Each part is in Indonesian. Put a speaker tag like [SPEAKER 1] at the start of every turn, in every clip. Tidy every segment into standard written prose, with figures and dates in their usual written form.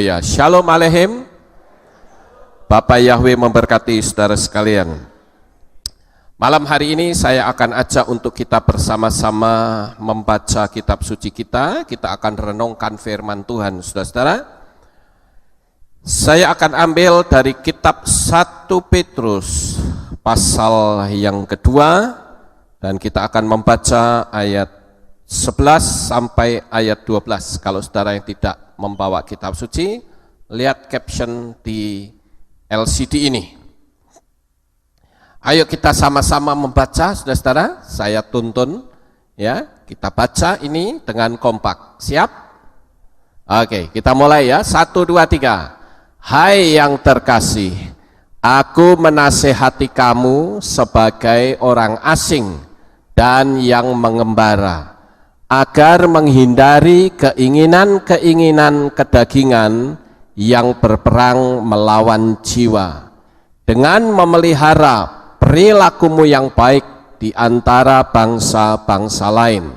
[SPEAKER 1] Ya, Shalom Aleichem. Bapak Yahweh memberkati saudara sekalian. Malam hari ini saya akan ajak untuk kita bersama-sama membaca kitab suci kita. Kita akan renungkan firman Tuhan, saudara-saudara. Saya akan ambil dari kitab 1 Petrus pasal yang kedua, dan kita akan membaca ayat 11 sampai ayat 12. Kalau saudara yang tidak membawa kitab suci, lihat caption di LCD ini. Ayo kita sama-sama membaca, saudara-saudara. Saya tuntun, ya. Kita baca ini dengan kompak. Siap? Oke, kita mulai ya. 1, 2, 3. Hai yang terkasih, aku menasehati kamu sebagai orang asing dan yang mengembara, agar menghindari keinginan-keinginan kedagingan yang berperang melawan jiwa, dengan memelihara perilakumu yang baik di antara bangsa-bangsa lain,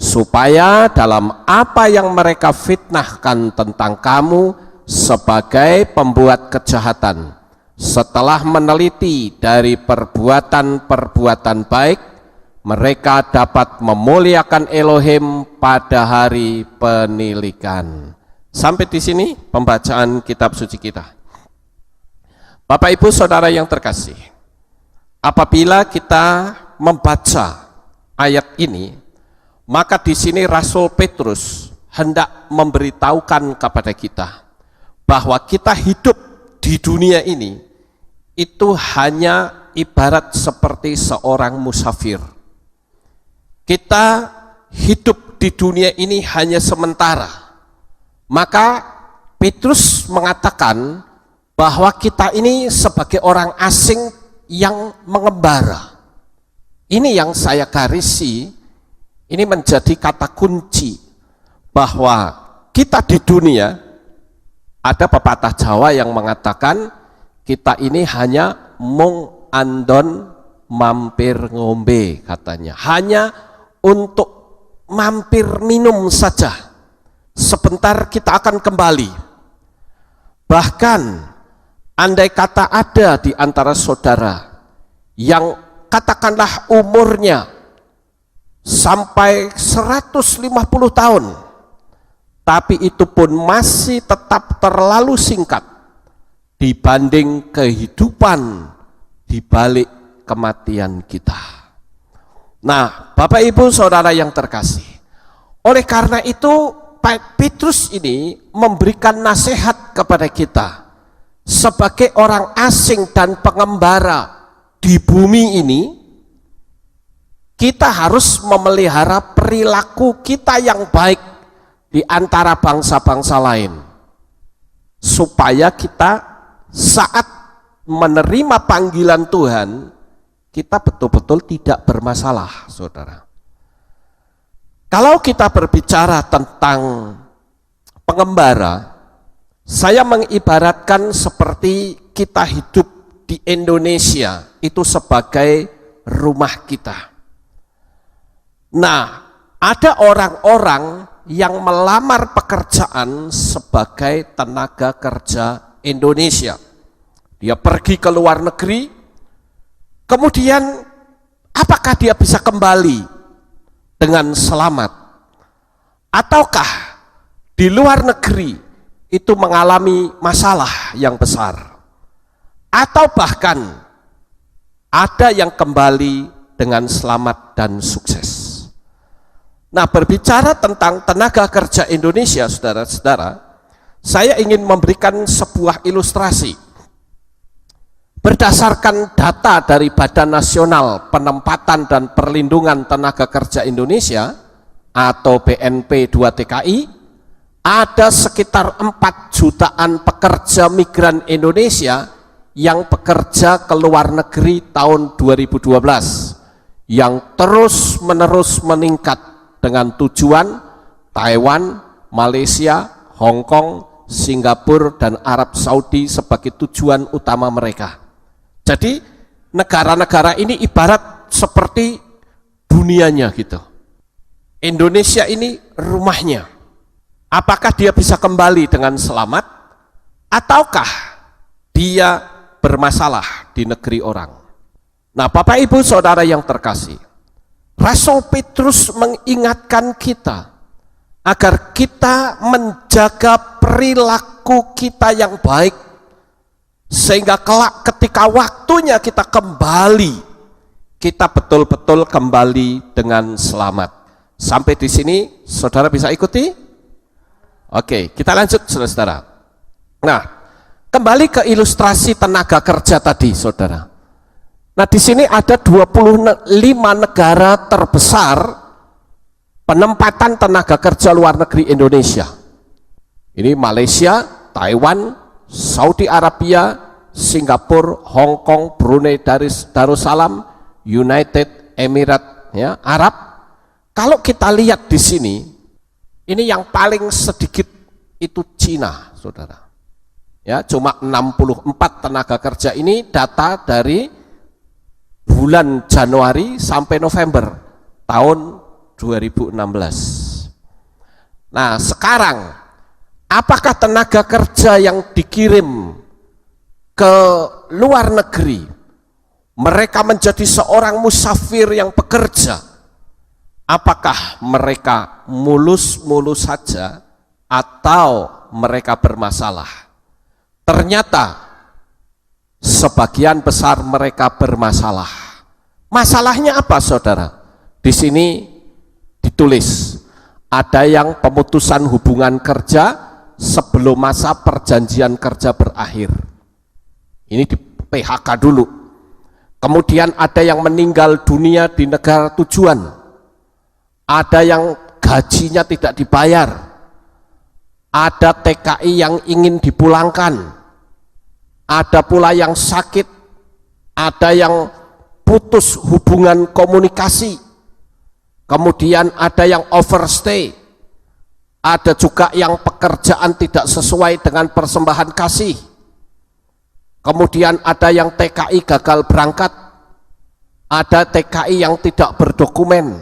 [SPEAKER 1] supaya dalam apa yang mereka fitnahkan tentang kamu sebagai pembuat kejahatan, setelah meneliti dari perbuatan-perbuatan baik, mereka dapat memuliakan Elohim pada hari penilikan. Sampai di sini pembacaan kitab suci kita. Bapak Ibu Saudara yang terkasih, apabila kita membaca ayat ini, maka di sini Rasul Petrus hendak memberitahukan kepada kita bahwa kita hidup di dunia ini itu hanya ibarat seperti seorang musafir. Kita hidup di dunia ini hanya sementara. Maka Petrus mengatakan bahwa kita ini sebagai orang asing yang mengembara. Ini yang saya garisi, ini menjadi kata kunci bahwa kita di dunia. Ada pepatah Jawa yang mengatakan kita ini hanya mung andon mampir ngombe, katanya. Hanya untuk mampir minum saja. Sebentar kita akan kembali. Bahkan andai kata ada di antara saudara yang katakanlah umurnya sampai 150 tahun, tapi itu pun masih tetap terlalu singkat dibanding kehidupan di balik kematian kita. Nah, Bapak Ibu Saudara yang terkasih, oleh karena itu Petrus ini memberikan nasihat kepada kita sebagai orang asing dan pengembara di bumi ini. Kita harus memelihara perilaku kita yang baik di antara bangsa-bangsa lain, supaya kita saat menerima panggilan Tuhan, kita betul-betul tidak bermasalah, saudara. Kalau kita berbicara tentang pengembara, saya mengibaratkan seperti kita hidup di Indonesia itu sebagai rumah kita. Nah, ada orang-orang yang melamar pekerjaan sebagai tenaga kerja Indonesia. Dia pergi ke luar negeri, kemudian apakah dia bisa kembali dengan selamat? Ataukah di luar negeri itu mengalami masalah yang besar? Atau bahkan ada yang kembali dengan selamat dan sukses? Nah, berbicara tentang tenaga kerja Indonesia, saudara-saudara, saya ingin memberikan sebuah ilustrasi. Berdasarkan data dari Badan Nasional Penempatan dan Perlindungan Tenaga Kerja Indonesia atau BNP 2 TKI, ada sekitar 4 jutaan pekerja migran Indonesia yang bekerja ke luar negeri tahun 2012, yang terus-menerus meningkat dengan tujuan Taiwan, Malaysia, Hong Kong, Singapura, dan Arab Saudi sebagai tujuan utama mereka. Jadi negara-negara ini ibarat seperti dunianya gitu. Indonesia ini rumahnya. Apakah dia bisa kembali dengan selamat? ataukah dia bermasalah di negeri orang. Nah, Bapak Ibu Saudara yang terkasih, Rasul Petrus mengingatkan kita agar kita menjaga perilaku kita yang baik, sehingga kelak ketika waktunya kita kembali, kita betul-betul kembali dengan selamat. Sampai di sini saudara bisa ikuti? Oke, kita lanjut saudara. Nah, kembali ke ilustrasi tenaga kerja tadi saudara. Nah, di sini ada 25 negara terbesar penempatan tenaga kerja luar negeri Indonesia. Ini Malaysia, Taiwan, Saudi Arabia, Singapura, Hong Kong, Brunei Darussalam, United Emirates ya, Arab. Kalau kita lihat di sini, ini yang paling sedikit itu Cina, saudara. Ya, cuma 64 tenaga kerja, ini data dari bulan Januari sampai November tahun 2016. Nah, sekarang apakah tenaga kerja yang dikirim ke luar negeri, mereka menjadi seorang musafir yang bekerja, apakah mereka mulus-mulus saja atau mereka bermasalah? Ternyata sebagian besar mereka bermasalah. Masalahnya apa saudara? Di sini ditulis, ada yang pemutusan hubungan kerja sebelum masa perjanjian kerja berakhir. Ini di PHK dulu. Kemudian ada yang meninggal dunia di negara tujuan. Ada yang gajinya tidak dibayar. Ada TKI yang ingin dipulangkan. Ada pula yang sakit. Ada yang putus hubungan komunikasi. Kemudian ada yang overstay, ada juga yang pekerjaan tidak sesuai dengan persembahan kasih. Kemudian ada yang TKI gagal berangkat, ada TKI yang tidak berdokumen,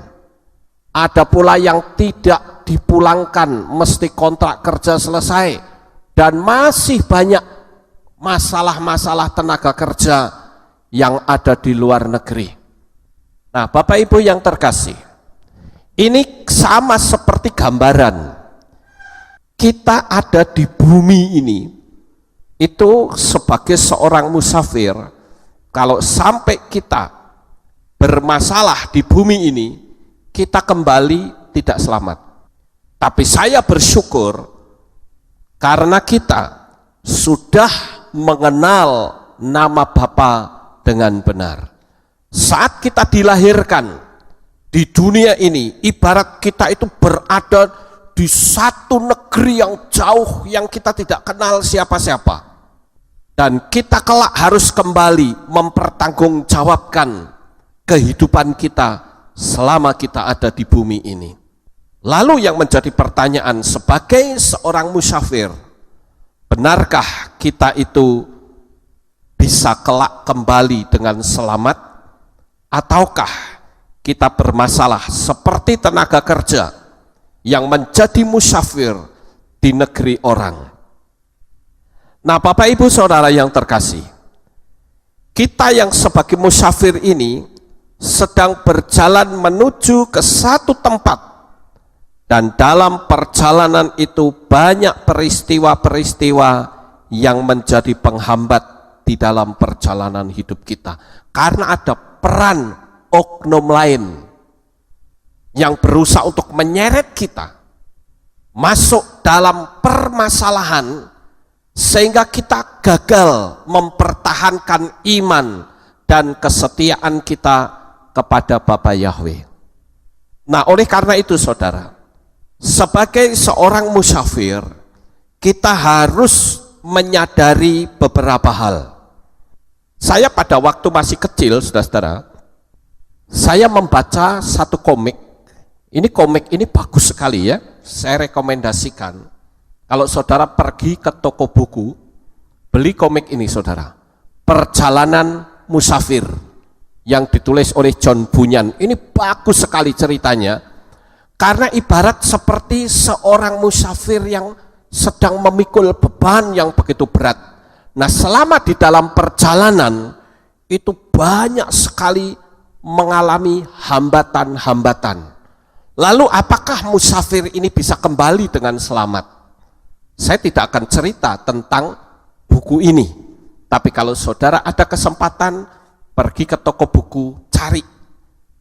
[SPEAKER 1] ada pula yang tidak dipulangkan mesti kontrak kerja selesai, dan masih banyak masalah-masalah tenaga kerja yang ada di luar negeri. Nah, Bapak Ibu yang terkasih, ini sama seperti gambaran kita ada di bumi ini, itu sebagai seorang musafir. Kalau sampai kita bermasalah di bumi ini, kita kembali tidak selamat. Tapi saya bersyukur karena kita sudah mengenal nama Bapa dengan benar. Saat kita dilahirkan di dunia ini, ibarat kita itu berada di satu negeri yang jauh, yang kita tidak kenal siapa-siapa. Dan kita kelak harus kembali mempertanggungjawabkan kehidupan kita selama kita ada di bumi ini. Lalu yang menjadi pertanyaan sebagai seorang musafir, benarkah kita itu bisa kelak kembali dengan selamat, ataukah kita bermasalah seperti tenaga kerja yang menjadi musafir di negeri orang? Nah, Bapak Ibu Saudara yang terkasih, kita yang sebagai musafir ini sedang berjalan menuju ke satu tempat, dan dalam perjalanan itu banyak peristiwa-peristiwa yang menjadi penghambat di dalam perjalanan hidup kita, karena ada peran oknum lain yang berusaha untuk menyeret kita masuk dalam permasalahan, sehingga kita gagal mempertahankan iman dan kesetiaan kita kepada Bapa Yahweh. Nah, oleh karena itu saudara, sebagai seorang musafir, kita harus menyadari beberapa hal. Saya pada waktu masih kecil, saudara-saudara, saya membaca satu komik. Ini komik ini bagus sekali ya, saya rekomendasikan. Kalau saudara pergi ke toko buku, beli komik ini saudara, Perjalanan Musafir, yang ditulis oleh John Bunyan. Ini bagus sekali ceritanya, karena ibarat seperti seorang musafir yang sedang memikul beban yang begitu berat. Nah, selama di dalam perjalanan itu banyak sekali mengalami hambatan-hambatan. Lalu apakah musafir ini bisa kembali dengan selamat? Saya tidak akan cerita tentang buku ini, tapi kalau saudara ada kesempatan pergi ke toko buku, cari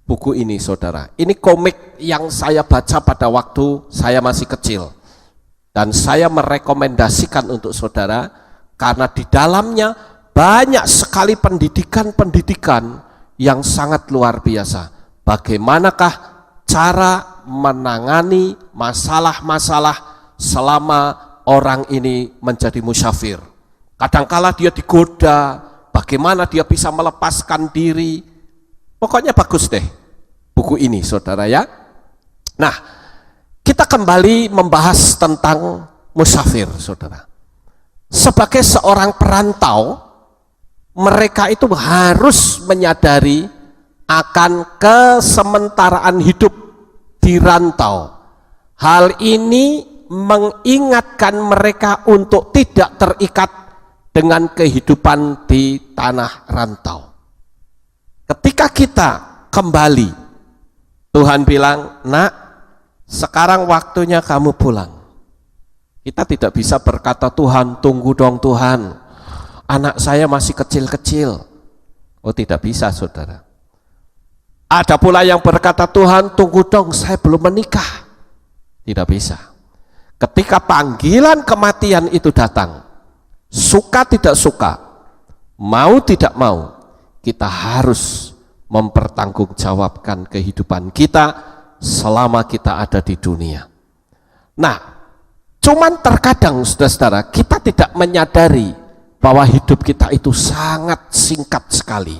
[SPEAKER 1] buku ini saudara. Ini komik yang saya baca pada waktu saya masih kecil, dan saya merekomendasikan untuk saudara karena di dalamnya banyak sekali pendidikan-pendidikan yang sangat luar biasa. Bagaimanakah cara menangani masalah-masalah selama orang ini menjadi musafir. Kadangkala dia digoda, bagaimana dia bisa melepaskan diri. Pokoknya bagus deh buku ini saudara ya. Nah, kita kembali membahas tentang musafir saudara. Sebagai seorang perantau, mereka itu harus menyadari akan kesementaraan hidup di rantau. Hal ini mengingatkan mereka untuk tidak terikat dengan kehidupan di tanah rantau. Ketika kita kembali, Tuhan bilang, "Nak, sekarang waktunya kamu pulang." Kita tidak bisa berkata, "Tuhan, tunggu dong Tuhan, anak saya masih kecil-kecil." Oh, tidak bisa saudara. Ada pula yang berkata, "Tuhan, tunggu dong, saya belum menikah." Tidak bisa. Ketika panggilan kematian itu datang, suka tidak suka, mau tidak mau, kita harus mempertanggungjawabkan kehidupan kita selama kita ada di dunia. Nah, cuman terkadang saudara-saudara, kita tidak menyadari bahwa hidup kita itu sangat singkat sekali.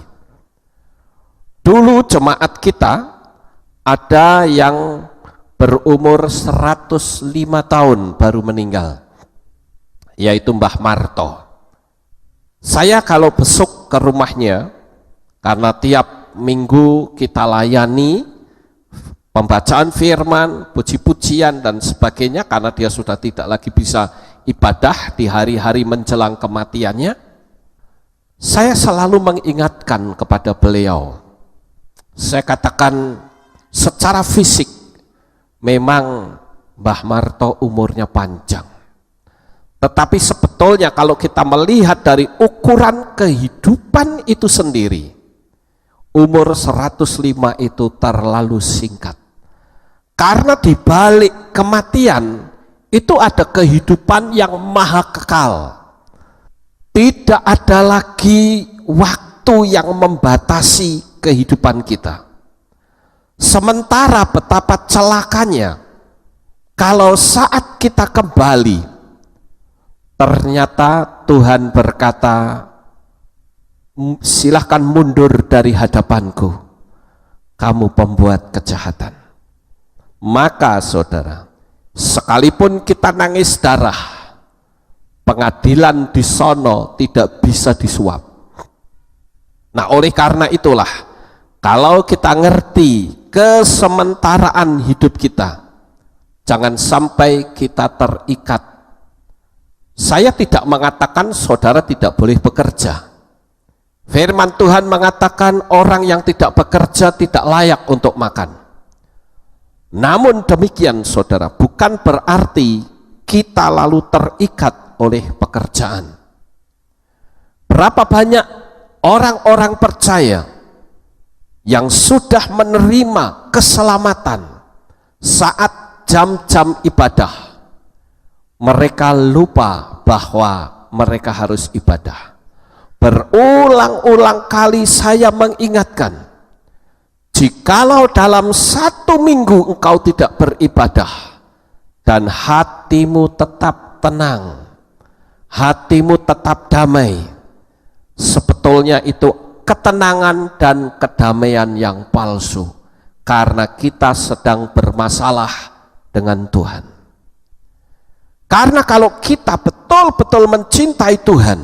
[SPEAKER 1] Dulu jemaat kita ada yang berumur 105 tahun baru meninggal, yaitu Mbah Marto. Saya kalau besok ke rumahnya, karena tiap minggu kita layani pembacaan firman, puji-pujian dan sebagainya, karena dia sudah tidak lagi bisa ibadah di hari-hari menjelang kematiannya, saya selalu mengingatkan kepada beliau. Saya katakan, secara fisik memang Mbah Marto umurnya panjang, tetapi sebetulnya kalau kita melihat dari ukuran kehidupan itu sendiri, umur 105 itu terlalu singkat. Karena di balik kematian itu ada kehidupan yang maha kekal. Tidak ada lagi waktu yang membatasi kehidupan kita. Sementara betapa celakanya kalau saat kita kembali, ternyata Tuhan berkata, "Silahkan mundur dari hadapanku, kamu pembuat kejahatan." Maka saudara, sekalipun kita nangis darah, pengadilan di sono tidak bisa disuap. Nah, oleh karena itulah, kalau kita ngerti kesementaraan hidup kita, jangan sampai kita terikat. Saya tidak mengatakan saudara tidak boleh bekerja. Firman Tuhan mengatakan orang yang tidak bekerja tidak layak untuk makan. Namun demikian saudara, bukan berarti kita lalu terikat oleh pekerjaan. Berapa banyak orang-orang percaya yang sudah menerima keselamatan saat jam-jam ibadah, mereka lupa bahwa mereka harus ibadah. Berulang-ulang kali saya mengingatkan, jikalau dalam 1 minggu engkau tidak beribadah dan hatimu tetap tenang, hatimu tetap damai, sebetulnya itu ketenangan dan kedamaian yang palsu, karena kita sedang bermasalah dengan Tuhan. Karena kalau kita betul-betul mencintai Tuhan,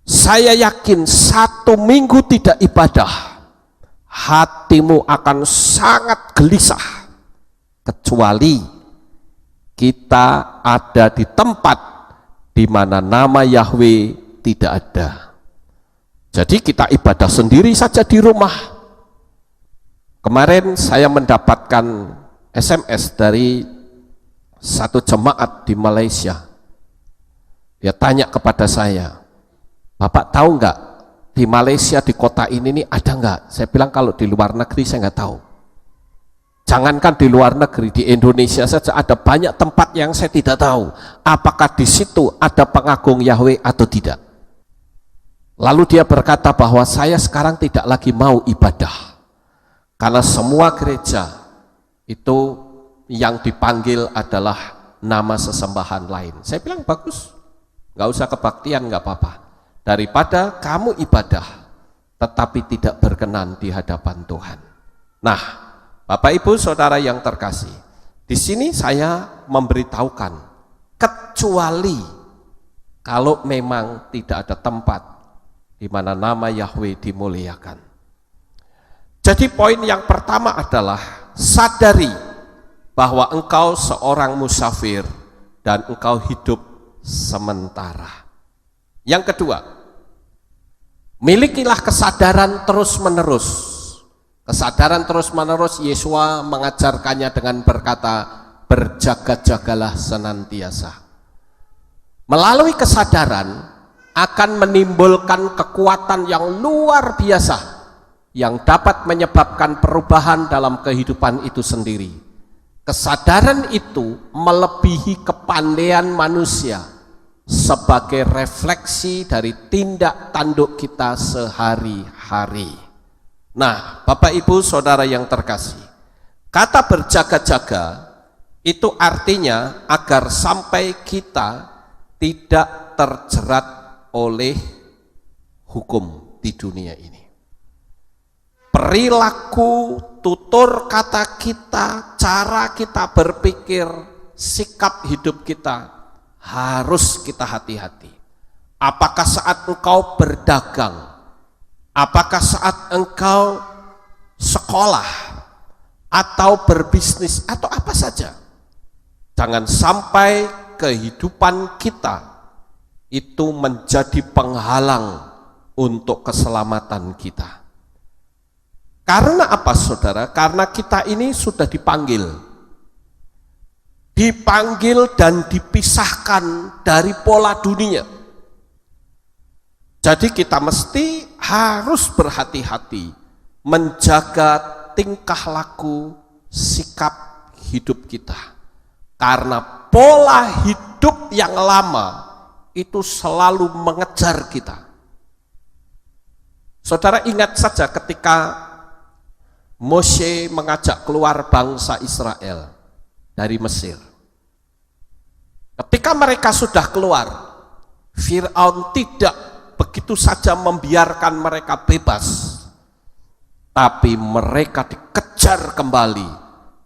[SPEAKER 1] saya yakin 1 minggu tidak ibadah, hatimu akan sangat gelisah, kecuali kita ada di tempat di mana nama Yahweh tidak ada. Jadi kita ibadah sendiri saja di rumah. Kemarin saya mendapatkan SMS dari satu jemaat di Malaysia. Dia tanya kepada saya, "Bapak tahu nggak di Malaysia di kota ini nih ada nggak?" Saya bilang kalau di luar negeri saya nggak tahu. Jangankan di luar negeri, di Indonesia saja ada banyak tempat yang saya tidak tahu. Apakah di situ ada pengagung Yahweh atau tidak? Lalu dia berkata bahwa saya sekarang tidak lagi mau ibadah. Karena semua gereja itu yang dipanggil adalah nama sesembahan lain. Saya bilang bagus, nggak usah kebaktian, nggak apa-apa. Daripada kamu ibadah, tetapi tidak berkenan di hadapan Tuhan. Nah, Bapak Ibu Saudara yang terkasih, di sini saya memberitahukan, kecuali kalau memang tidak ada tempat di mana nama Yahweh dimuliakan. Jadi poin yang pertama adalah sadari bahwa engkau seorang musafir dan engkau hidup sementara. Yang kedua, milikilah kesadaran terus-menerus. Kesadaran terus-menerus Yesua mengajarkannya dengan berkata, berjaga-jagalah senantiasa. Melalui kesadaran akan menimbulkan kekuatan yang luar biasa yang dapat menyebabkan perubahan dalam kehidupan itu sendiri. Kesadaran itu melebihi kepandaian manusia sebagai refleksi dari tindak tanduk kita sehari-hari. Nah, Bapak Ibu Saudara yang terkasih, kata berjaga-jaga itu artinya agar sampai kita tidak terjerat oleh hukum di dunia ini. Perilaku, tutur kata kita, cara kita berpikir, sikap hidup kita harus kita hati-hati. Apakah saat engkau berdagang, apakah saat engkau sekolah atau berbisnis atau apa saja, jangan sampai kehidupan kita itu menjadi penghalang untuk keselamatan kita. Karena apa saudara? Karena kita ini sudah dipanggil dan dipisahkan dari pola dunia. Jadi kita mesti harus berhati-hati menjaga tingkah laku, sikap hidup kita. Karena pola hidup yang lama itu selalu mengejar kita. Saudara ingat saja ketika Mose mengajak keluar bangsa Israel dari Mesir. Ketika mereka sudah keluar, Fir'aun tidak begitu saja membiarkan mereka bebas, tapi mereka dikejar kembali,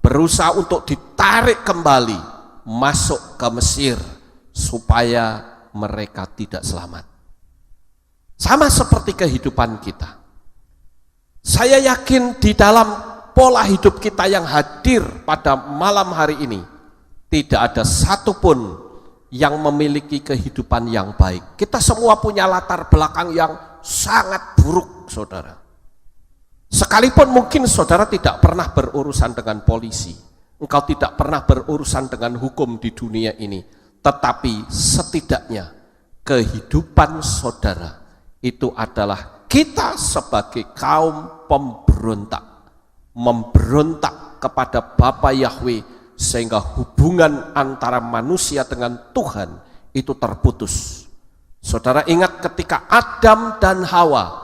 [SPEAKER 1] berusaha untuk ditarik kembali masuk ke Mesir supaya mereka tidak selamat. Sama seperti kehidupan kita. Saya yakin di dalam pola hidup kita yang hadir pada malam hari ini, tidak ada satupun yang memiliki kehidupan yang baik. Kita semua punya latar belakang yang sangat buruk, saudara. Sekalipun mungkin saudara tidak pernah berurusan dengan polisi, engkau tidak pernah berurusan dengan hukum di dunia ini, tetapi setidaknya kehidupan saudara itu adalah kita sebagai kaum memberontak kepada Bapa Yahweh, sehingga hubungan antara manusia dengan Tuhan itu terputus. Saudara ingat ketika Adam dan Hawa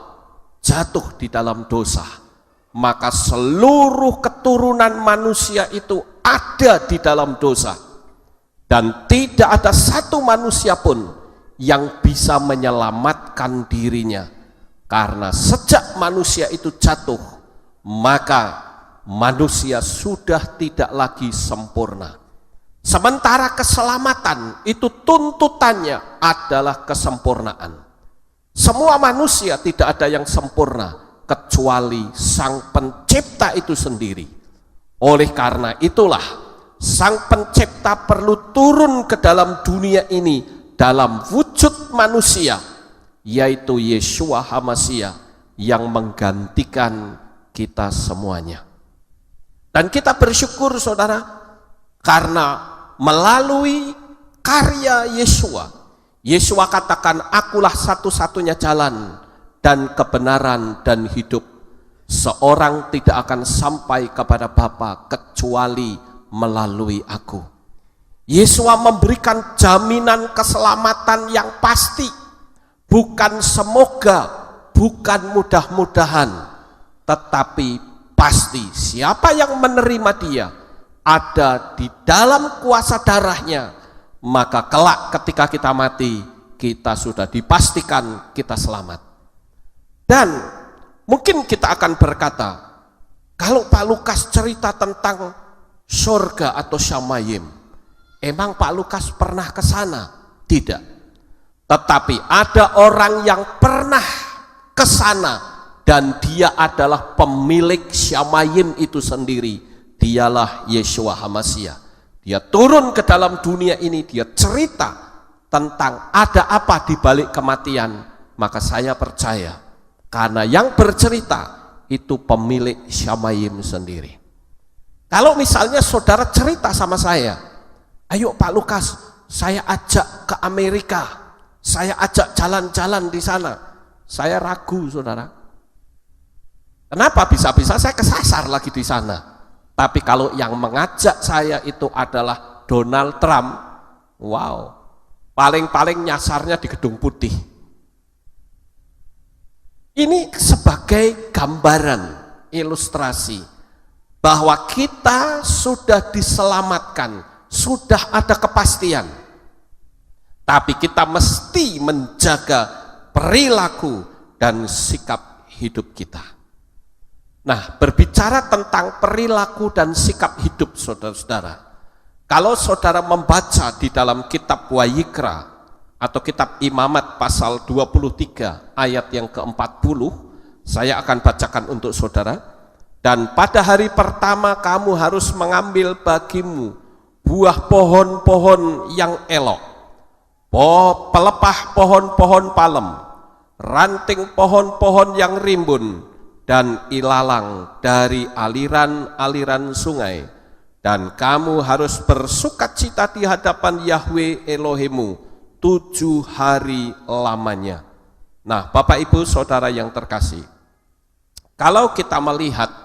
[SPEAKER 1] jatuh di dalam dosa, maka seluruh keturunan manusia itu ada di dalam dosa, dan tidak ada satu manusia pun yang bisa menyelamatkan dirinya. Karena sejak manusia itu jatuh, maka manusia sudah tidak lagi sempurna. Sementara keselamatan itu tuntutannya adalah kesempurnaan. Semua manusia tidak ada yang sempurna kecuali Sang Pencipta itu sendiri. Oleh karena itulah Sang Pencipta perlu turun ke dalam dunia ini dalam wujud manusia, yaitu Yeshua HaMashiach yang menggantikan kita semuanya. Dan kita bersyukur saudara, karena melalui karya Yeshua, Yeshua katakan, akulah satu-satunya jalan dan kebenaran dan hidup. Seorang tidak akan sampai kepada Bapa kecuali melalui aku. Yeshua memberikan jaminan keselamatan yang pasti, bukan semoga, bukan mudah-mudahan, tetapi pasti. Siapa yang menerima dia ada di dalam kuasa darahnya, maka kelak ketika kita mati, kita sudah dipastikan kita selamat. Dan mungkin kita akan berkata, kalau Pak Lukas cerita tentang surga atau Syamayim, emang Pak Lukas pernah ke sana? Tidak. Tetapi ada orang yang pernah ke sana dan dia adalah pemilik Syamayim itu sendiri. Dialah Yeshua HaMashiach. Dia turun ke dalam dunia ini, dia cerita tentang ada apa di balik kematian. Maka saya percaya, karena yang bercerita itu pemilik Syamayim sendiri. Kalau misalnya saudara cerita sama saya, ayo Pak Lukas, saya ajak ke Amerika, saya ajak jalan-jalan di sana, saya ragu saudara. Kenapa? Bisa-bisa saya kesasar lagi di sana. Tapi kalau yang mengajak saya itu adalah Donald Trump, wow, paling-paling nyasarnya di Gedung Putih. Ini sebagai gambaran, ilustrasi bahwa kita sudah diselamatkan, sudah ada kepastian. Tapi kita mesti menjaga perilaku dan sikap hidup kita. Nah, berbicara tentang perilaku dan sikap hidup saudara-saudara, kalau saudara membaca di dalam kitab Wayikra atau kitab Imamat pasal 23 ayat yang ke-40, saya akan bacakan untuk saudara. Dan pada hari pertama kamu harus mengambil bagimu buah pohon-pohon yang elok, pelepah pohon-pohon palem, ranting pohon-pohon yang rimbun, dan ilalang dari aliran-aliran sungai. Dan kamu harus bersukacita di hadapan Yahweh Elohimmu 7 hari lamanya. Nah, Bapak Ibu Saudara yang terkasih, kalau kita melihat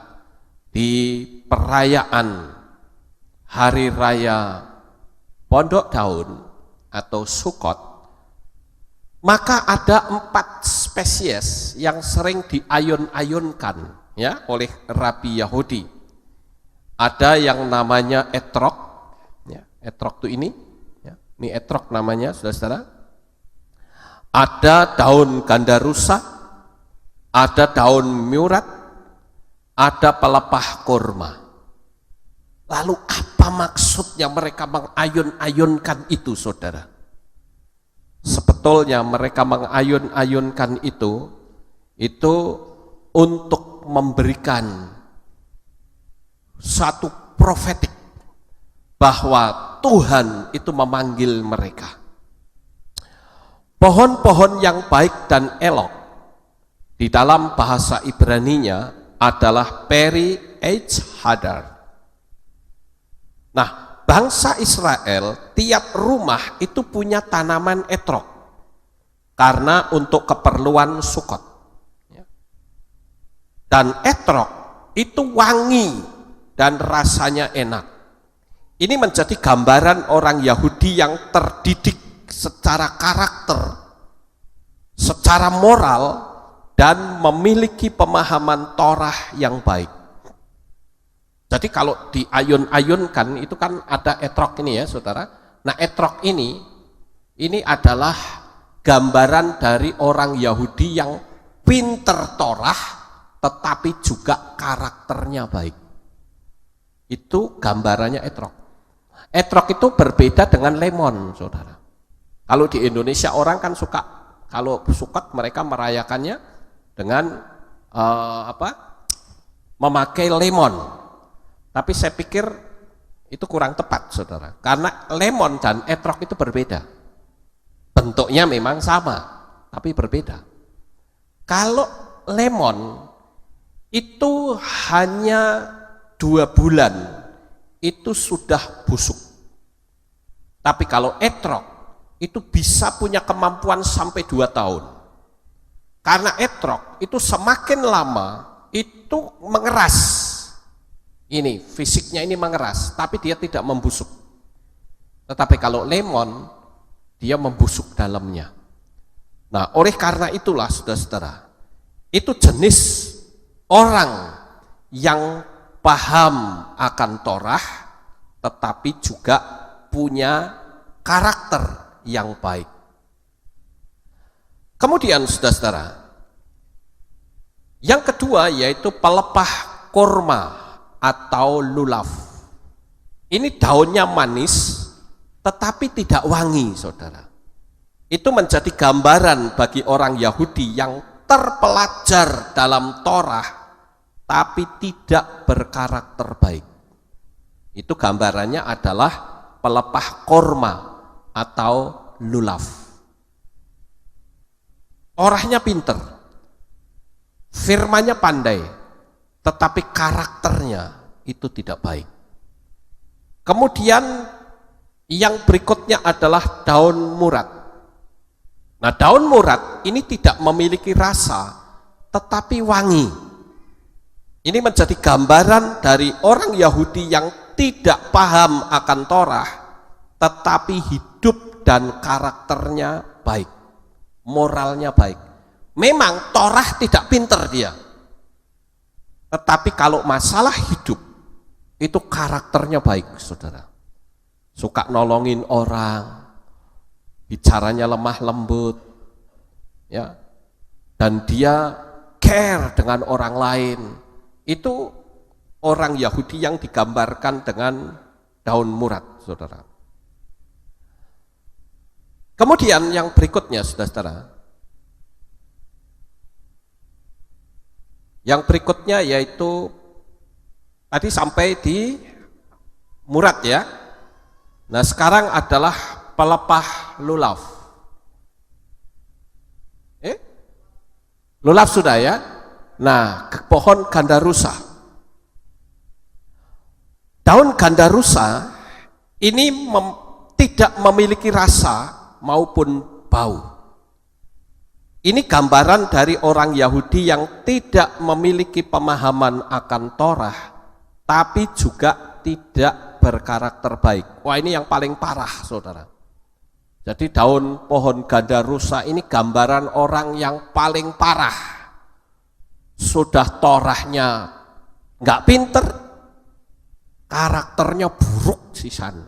[SPEAKER 1] di perayaan Hari Raya Pondok Daun atau Sukot, maka ada 4 spesies yang sering diayun-ayunkan ya oleh Rabi Yahudi. Ada yang namanya etrog, ya, etrog itu ini etrog namanya, saudara-saudara. Ada daun gandarusa, ada daun murat, ada pelepah kurma. Lalu apa maksudnya mereka mengayun-ayunkan itu, saudara? Sebetulnya mereka mengayun-ayunkan itu untuk memberikan satu profetik bahwa Tuhan itu memanggil mereka. Pohon-pohon yang baik dan elok di dalam bahasa Ibraninya adalah Peri H. Hadar. Nah, bangsa Israel tiap rumah itu punya tanaman etrog karena untuk keperluan Sukot. Dan etrog itu wangi dan rasanya enak. Ini menjadi gambaran orang Yahudi yang terdidik secara karakter, secara moral, dan memiliki pemahaman Torah yang baik. Jadi kalau diayun-ayunkan itu kan ada etrog ini ya saudara. Nah, etrog ini adalah gambaran dari orang Yahudi yang pinter Torah tetapi juga karakternya baik. Itu gambarannya etrog. Etrog itu berbeda dengan lemon, saudara. Kalau di Indonesia orang kan suka, kalau Sukot mereka merayakannya dengan memakai lemon. Tapi saya pikir Itu kurang tepat, saudara. Karena lemon dan etrog itu berbeda. Bentuknya memang sama, tapi berbeda. Kalau lemon itu hanya 2 bulan, itu sudah busuk. Tapi kalau etrog, itu bisa punya kemampuan sampai 2 tahun. Karena etrog itu semakin lama, itu mengeras. Ini fisiknya ini mengeras, tapi dia tidak membusuk. Tetapi kalau lemon, dia membusuk dalamnya. Nah, oleh karena itulah saudara-saudara, itu jenis orang yang paham akan Torah, tetapi juga punya karakter yang baik. Kemudian saudara-saudara, yang kedua yaitu pelepah kurma atau lulaf. Ini daunnya manis tetapi tidak wangi, saudara. Itu menjadi gambaran bagi orang Yahudi yang terpelajar dalam Torah tapi tidak berkarakter baik. Itu gambarannya adalah pelepah korma atau lulaf. Orangnya pinter, firmannya pandai, tetapi karakternya itu tidak baik. Kemudian yang berikutnya adalah daun murad. Nah, daun murad ini tidak memiliki rasa, tetapi wangi. Ini menjadi gambaran dari orang Yahudi yang tidak paham akan Torah, tetapi hidup dan karakternya baik, moralnya baik. Memang Torah tidak pinter dia, tetapi kalau masalah hidup, itu karakternya baik, saudara. Suka nolongin orang, bicaranya lemah lembut, ya, dan dia care dengan orang lain. Itu orang Yahudi yang digambarkan dengan daun murad, saudara. Kemudian yang berikutnya, saudara-saudara, yang berikutnya yaitu tadi sampai di murad ya. Nah, sekarang adalah pelepah lulaf. Lulaf sudah ya. Nah, pohon gandarusa. Daun gandarusa ini tidak memiliki rasa maupun bau. Ini gambaran dari orang Yahudi yang tidak memiliki pemahaman akan Torah, tapi juga tidak berkarakter baik. Wah, ini yang paling parah, saudara. Jadi daun pohon gandarusa ini gambaran orang yang paling parah. Sudah Torahnya nggak pinter, karakternya buruk sisan.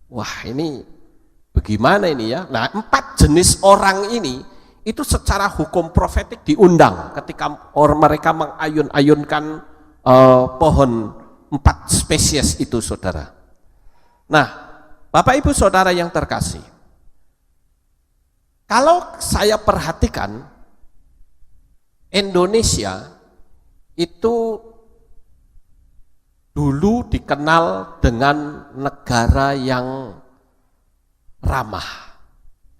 [SPEAKER 1] Wah, ini bagaimana ini ya? Nah, 4 jenis orang ini itu secara hukum profetik diundang ketika mereka mengayun-ayunkan pohon 4 spesies itu, saudara. Nah, Bapak Ibu Saudara yang terkasih, kalau saya perhatikan Indonesia itu dulu dikenal dengan negara yang ramah.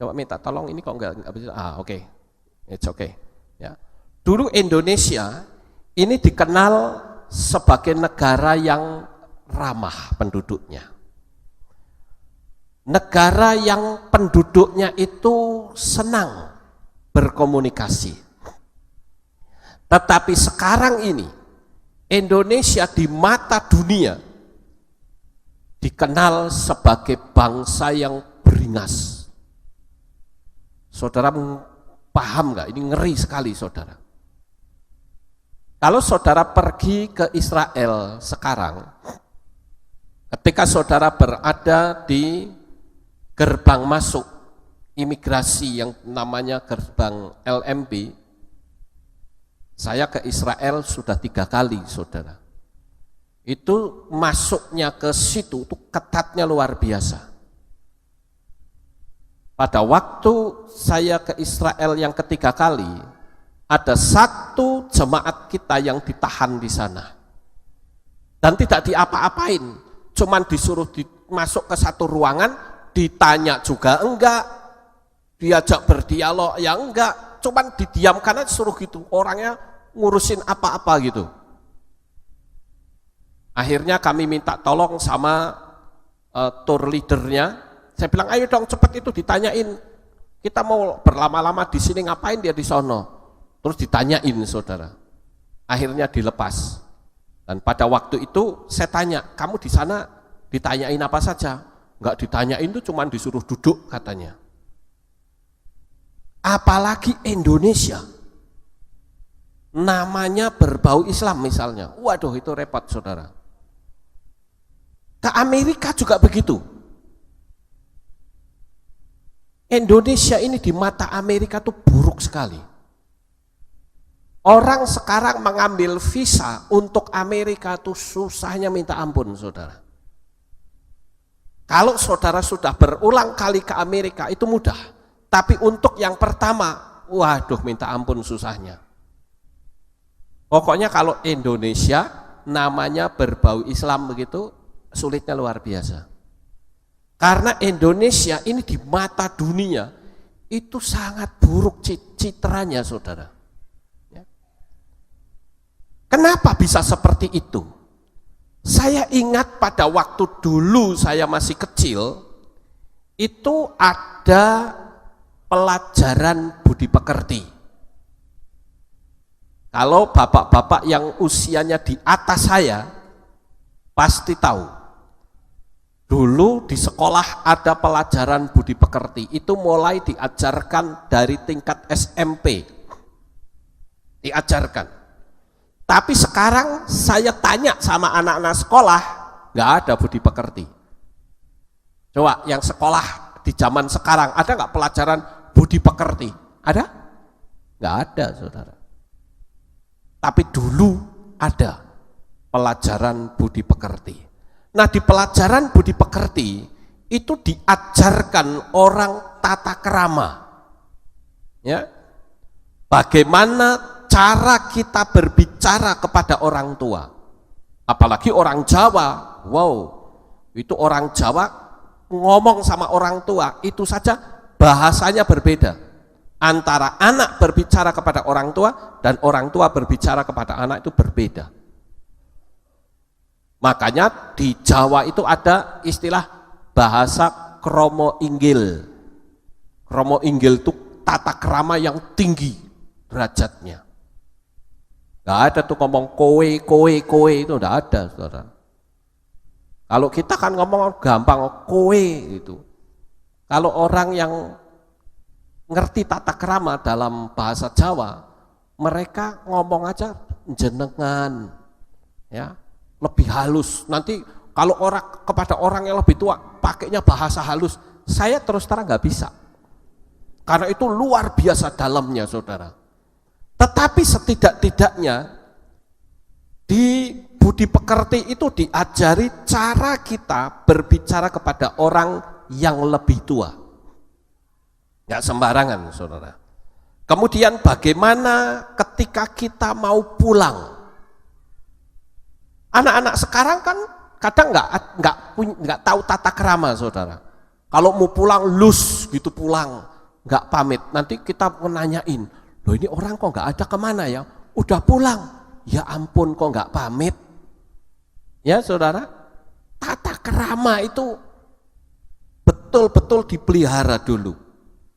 [SPEAKER 1] Coba minta tolong, ini kok enggak bisa. Oke. It's okay. Ya. Dulu Indonesia ini dikenal sebagai negara yang ramah penduduknya. Negara yang penduduknya itu senang berkomunikasi. Tetapi sekarang ini Indonesia di mata dunia dikenal sebagai bangsa yang beringas. Saudara paham nggak? Ini ngeri sekali, saudara. Kalau saudara pergi ke Israel sekarang, ketika saudara berada di gerbang masuk imigrasi yang namanya gerbang LMB, saya ke Israel sudah 3 kali, saudara. Itu masuknya ke situ itu ketatnya luar biasa. Pada waktu saya ke Israel yang ketiga kali, ada 1 jemaat kita yang ditahan di sana. Dan tidak diapa-apain, cuman disuruh masuk ke satu ruangan, ditanya juga enggak, diajak berdialog ya enggak, cuman didiamkan aja suruh gitu, orangnya ngurusin apa-apa gitu. Akhirnya kami minta tolong sama tour leadernya. Saya bilang, ayo dong cepet itu ditanyain. Kita mau berlama-lama di sini ngapain dia di sono? Terus ditanyain saudara. Akhirnya dilepas. Dan pada waktu itu saya tanya, kamu di sana ditanyain apa saja? Enggak ditanyain tuh cuman disuruh duduk katanya. Apalagi Indonesia. Namanya berbau Islam misalnya. Waduh itu repot saudara. Ke Amerika juga begitu. Indonesia ini di mata Amerika tuh buruk sekali. Orang sekarang mengambil visa untuk Amerika tuh susahnya minta ampun saudara. Kalau saudara sudah berulang kali ke Amerika itu mudah. Tapi untuk yang pertama, waduh minta ampun susahnya. Pokoknya kalau Indonesia namanya berbau Islam begitu, sulitnya luar biasa. Karena Indonesia ini di mata dunia itu sangat buruk citranya saudara. Kenapa bisa seperti itu? Saya ingat pada waktu dulu saya masih kecil, itu ada pelajaran budi pekerti. Kalau bapak-bapak yang usianya di atas saya, pasti tahu. Dulu di sekolah ada pelajaran budi pekerti, itu mulai diajarkan dari tingkat SMP. Diajarkan. Tapi sekarang saya tanya sama anak-anak sekolah, nggak ada budi pekerti. Coba yang sekolah di zaman sekarang, ada nggak pelajaran budi pekerti? Ada? Nggak ada saudara. Tapi dulu ada pelajaran budi pekerti. Nah di pelajaran budi pekerti itu diajarkan orang tata kerama, ya, bagaimana cara kita berbicara kepada orang tua, apalagi orang Jawa. Wow, itu orang Jawa ngomong sama orang tua itu saja bahasanya berbeda antara anak berbicara kepada orang tua dan orang tua berbicara kepada anak, itu berbeda. Makanya di Jawa itu ada istilah bahasa kromo inggil. Kromo inggil itu tata krama yang tinggi derajatnya. Gak ada tuh ngomong kowe itu gak ada saudara. Kalau kita kan ngomong gampang kowe itu. Kalau orang yang ngerti tata krama dalam bahasa Jawa, mereka ngomong aja jenengan, ya, lebih halus. Nanti kalau orang kepada orang yang lebih tua pakainya bahasa halus, saya terus terang nggak bisa, karena itu luar biasa dalamnya saudara. Tetapi setidak-tidaknya di budi pekerti itu diajari cara kita berbicara kepada orang yang lebih tua, nggak sembarangan saudara. Kemudian bagaimana ketika kita mau pulang. Anak-anak sekarang kan kadang nggak tahu tata krama saudara. Kalau mau pulang lus gitu pulang, nggak pamit. Nanti kita menanyain, loh ini orang kok nggak ada kemana ya? Udah pulang, ya ampun kok nggak pamit. Ya saudara, tata krama itu betul-betul dipelihara dulu.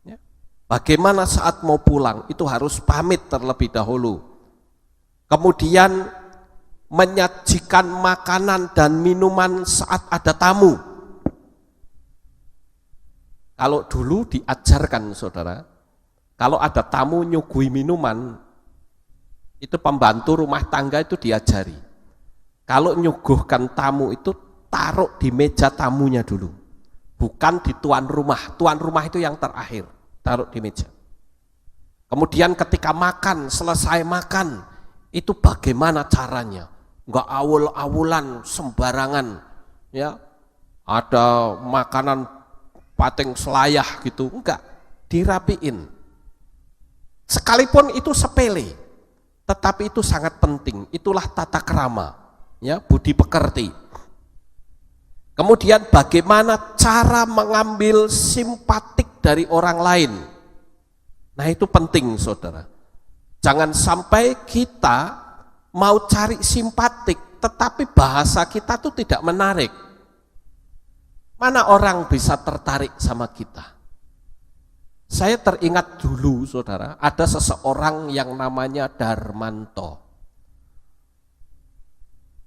[SPEAKER 1] Ya. Bagaimana saat mau pulang itu harus pamit terlebih dahulu. Kemudian menyajikan makanan dan minuman saat ada tamu. Kalau dulu diajarkan saudara, kalau ada tamu nyuguhi minuman, itu pembantu rumah tangga itu diajari. Kalau nyuguhkan tamu itu taruh di meja tamunya dulu, bukan di tuan rumah. Tuan rumah itu yang terakhir, taruh di meja. Kemudian ketika makan, selesai makan, itu bagaimana caranya? Enggak awul-awulan sembarangan, ya, ada makanan pating selayah gitu, enggak, dirapiin. Sekalipun itu sepele, tetapi itu sangat penting. Itulah tata krama, ya, budi pekerti. Kemudian bagaimana cara mengambil simpatik dari orang lain. Nah itu penting saudara. Jangan sampai kita mau cari simpatik, tetapi bahasa kita tuh tidak menarik. Mana orang bisa tertarik sama kita? Saya teringat dulu saudara, ada seseorang yang namanya Darmanto.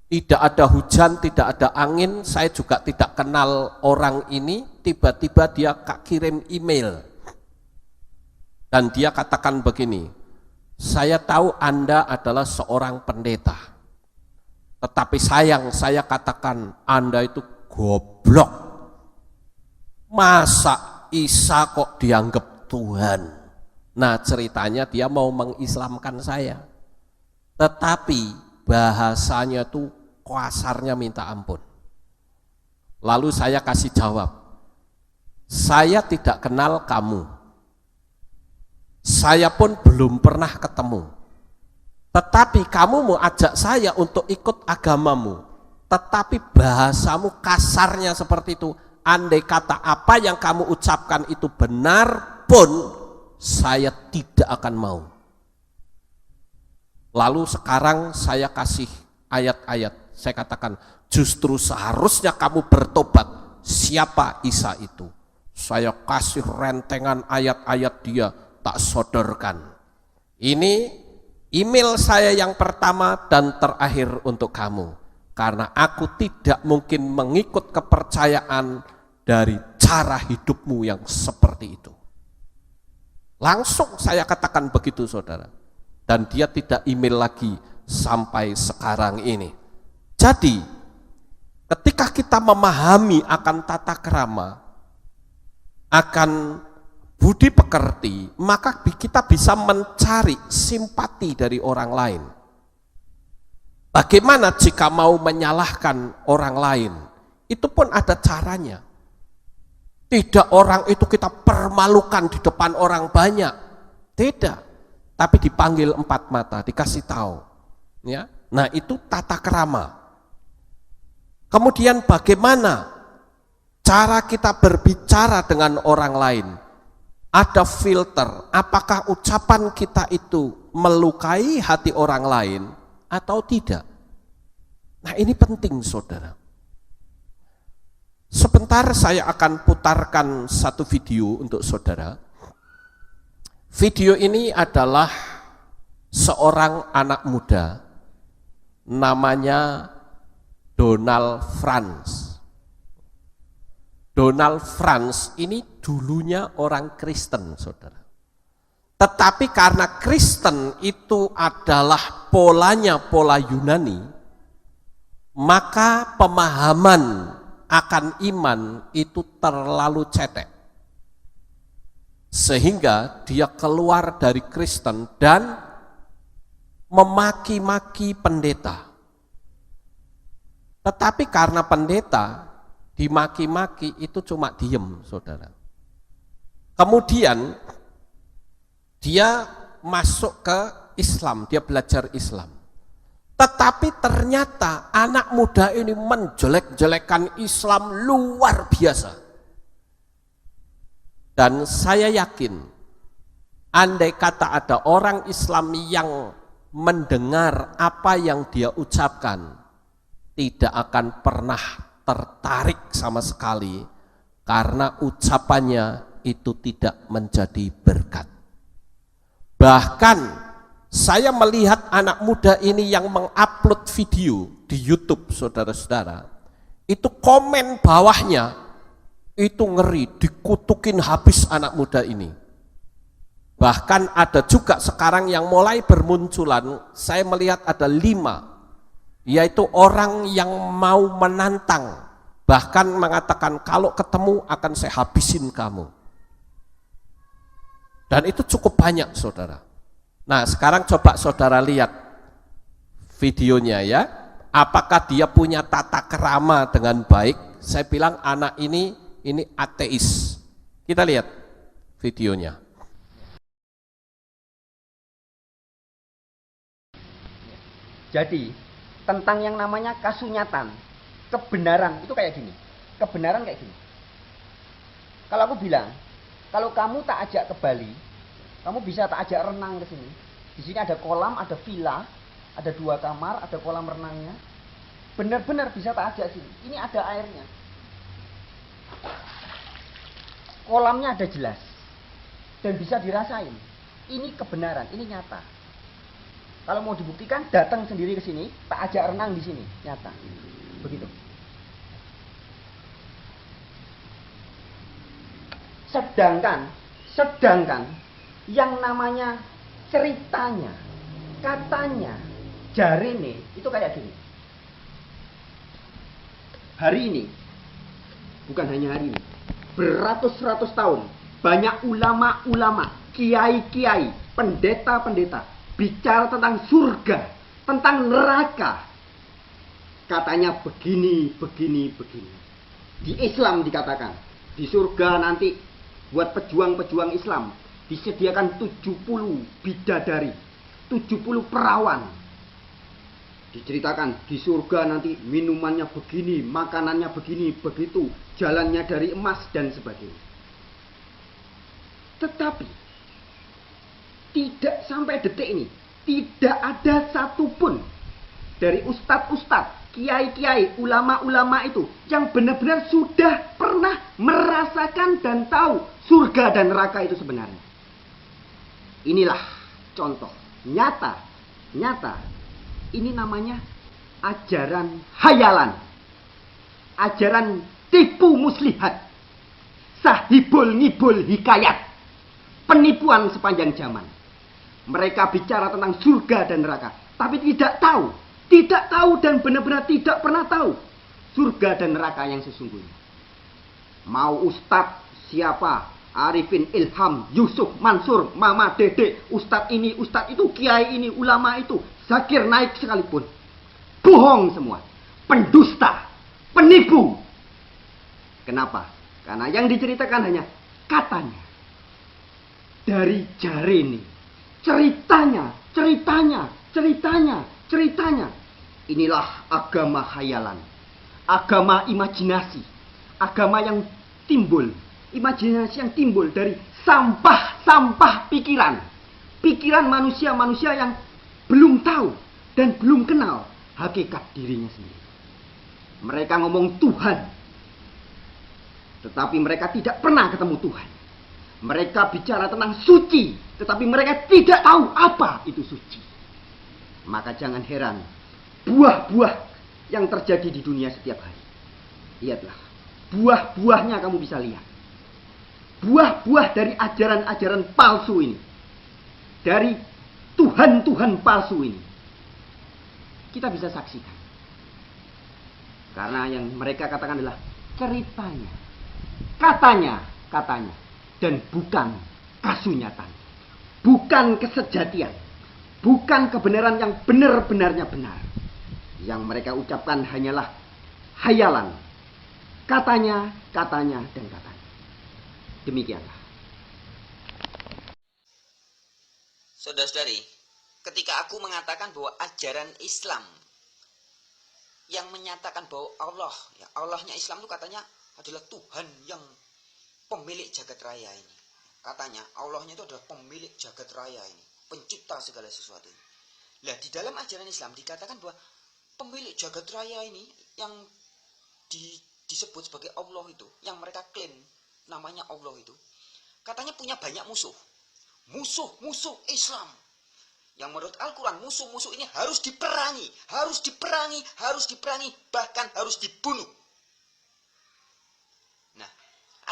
[SPEAKER 1] Tidak ada hujan, tidak ada angin, saya juga tidak kenal orang ini, tiba-tiba dia kirim email. Dan dia katakan begini, saya tahu Anda adalah seorang pendeta, tetapi sayang saya katakan Anda itu goblok. Masa Isa kok dianggap Tuhan? Nah ceritanya dia mau mengislamkan saya, tetapi bahasanya tuh kasarnya minta ampun. Lalu saya kasih jawab, saya tidak kenal kamu, saya pun belum pernah ketemu, tetapi kamu mau ajak saya untuk ikut agamamu, tetapi bahasamu kasarnya seperti itu. Andai kata apa yang kamu ucapkan itu benar pun, saya tidak akan mau. Lalu sekarang saya kasih ayat-ayat, saya katakan justru seharusnya kamu bertobat. Siapa Isa itu? Saya kasih rentengan ayat-ayat dia, tak sodorkan. Ini email saya yang pertama dan terakhir untuk kamu, karena aku tidak mungkin mengikut kepercayaan dari cara hidupmu yang seperti itu. Langsung saya katakan begitu saudara. Dan dia tidak email lagi sampai sekarang ini. Jadi ketika kita memahami akan tata krama, akan budi pekerti, maka kita bisa mencari simpati dari orang lain. Bagaimana jika mau menyalahkan orang lain? Itu pun ada caranya. Tidak orang itu kita permalukan di depan orang banyak. Tidak. Tapi dipanggil empat mata, dikasih tahu, ya. Nah itu tata krama. Kemudian bagaimana cara kita berbicara dengan orang lain? Ada filter, apakah ucapan kita itu melukai hati orang lain atau tidak? Nah ini penting saudara. Sebentar saya akan putarkan satu video untuk saudara. Video ini adalah seorang anak muda, namanya Donald Franz. Donald Franz ini dulunya orang Kristen, saudara. Tetapi karena Kristen itu adalah polanya pola Yunani, maka pemahaman akan iman itu terlalu cetek. Sehingga dia keluar dari Kristen dan memaki-maki pendeta. Tetapi karena pendeta dimaki-maki itu cuma diem, saudara. Kemudian dia masuk ke Islam, dia belajar Islam. Tetapi ternyata anak muda ini menjelek-jelekan Islam luar biasa. Dan saya yakin, andai kata ada orang Islam yang mendengar apa yang dia ucapkan, tidak akan pernah tertarik sama sekali, karena ucapannya itu tidak menjadi berkat. Bahkan saya melihat anak muda ini yang mengupload video di YouTube, saudara-saudara, itu komen bawahnya, itu ngeri, dikutukin habis anak muda ini. Bahkan ada juga sekarang yang mulai bermunculan, saya melihat ada 5, yaitu orang yang mau menantang, bahkan mengatakan kalau ketemu akan saya habisin kamu. Dan itu cukup banyak saudara. Nah sekarang coba saudara lihat videonya ya, apakah dia punya tata krama dengan baik. Saya bilang anak ini ateis. Kita lihat videonya.
[SPEAKER 2] Jadi tentang yang namanya kasunyatan, kebenaran itu kayak gini. kebenaran kayak gini. Kalau aku bilang, kalau kamu tak ajak ke Bali, kamu bisa tak ajak renang ke sini. Di sini ada kolam, ada villa, ada 2 kamar, ada kolam renangnya. Benar-benar bisa tak ajak sini. Ini ada airnya. Kolamnya ada jelas. Dan bisa dirasain. Ini kebenaran, ini nyata. Kalau mau dibuktikan, datang sendiri ke sini, tak ajak renang di sini, nyata. Begitu. Sedangkan yang namanya ceritanya, katanya, jarine itu kayak gini. Hari ini, bukan hanya hari ini, beratus-ratus tahun, banyak ulama-ulama, kiai-kiai, pendeta-pendeta bicara tentang surga, tentang neraka. Katanya begini. Di Islam dikatakan, di surga nanti buat pejuang-pejuang Islam disediakan 70 bidadari, 70 perawan. Diceritakan di surga nanti minumannya begini, makanannya begini, begitu, jalannya dari emas dan sebagainya. Tetapi tidak sampai detik ini, tidak ada satupun dari ustadz-ustadz, kiai-kiai, ulama-ulama itu yang benar-benar sudah pernah merasakan dan tahu surga dan neraka itu sebenarnya. Inilah contoh nyata. Ini namanya ajaran hayalan, ajaran tipu muslihat, sahibul ngibul hikayat, penipuan sepanjang zaman. Mereka bicara tentang surga dan neraka, tapi tidak tahu dan benar-benar tidak pernah tahu surga dan neraka yang sesungguhnya. Mau ustadz siapa, Arifin Ilham, Yusuf Mansur, Mama Dede, ustadz ini, ustadz itu, kiai ini, ulama itu, Zakir Naik sekalipun, bohong semua, pendusta, penipu. Kenapa? Karena yang diceritakan hanya katanya, dari jarene, ceritanya. Inilah agama khayalan, agama imajinasi, agama yang timbul, imajinasi yang timbul dari sampah pikiran manusia-manusia yang belum tahu dan belum kenal hakikat dirinya sendiri. Mereka ngomong Tuhan, tetapi mereka tidak pernah ketemu Tuhan. Mereka bicara tentang suci, tetapi mereka tidak tahu apa itu suci. Maka jangan heran buah-buah yang terjadi di dunia setiap hari. Lihatlah, buah-buahnya kamu bisa lihat. Buah-buah dari ajaran-ajaran palsu ini, dari Tuhan-Tuhan palsu ini, kita bisa saksikan. Karena yang mereka katakan adalah ceritanya, katanya, dan bukan kasunyatan, bukan kesejatian, bukan kebenaran yang benar-benarnya benar. Yang mereka ucapkan hanyalah hayalan, katanya, dan katanya. Demikianlah.
[SPEAKER 3] Saudara-saudari, ketika aku mengatakan bahwa ajaran Islam yang menyatakan bahwa Allahnya Islam itu katanya adalah Tuhan yang pemilik jagat raya ini. Katanya Allahnya itu adalah pemilik jagat raya ini, pencipta segala sesuatu ini. Nah, di dalam ajaran Islam dikatakan bahwa pemilik jagat raya ini yang disebut sebagai Allah itu, yang mereka klaim namanya Allah itu, katanya punya banyak musuh Islam. Yang menurut Al-Quran musuh-musuh ini harus diperangi, bahkan harus dibunuh. Nah,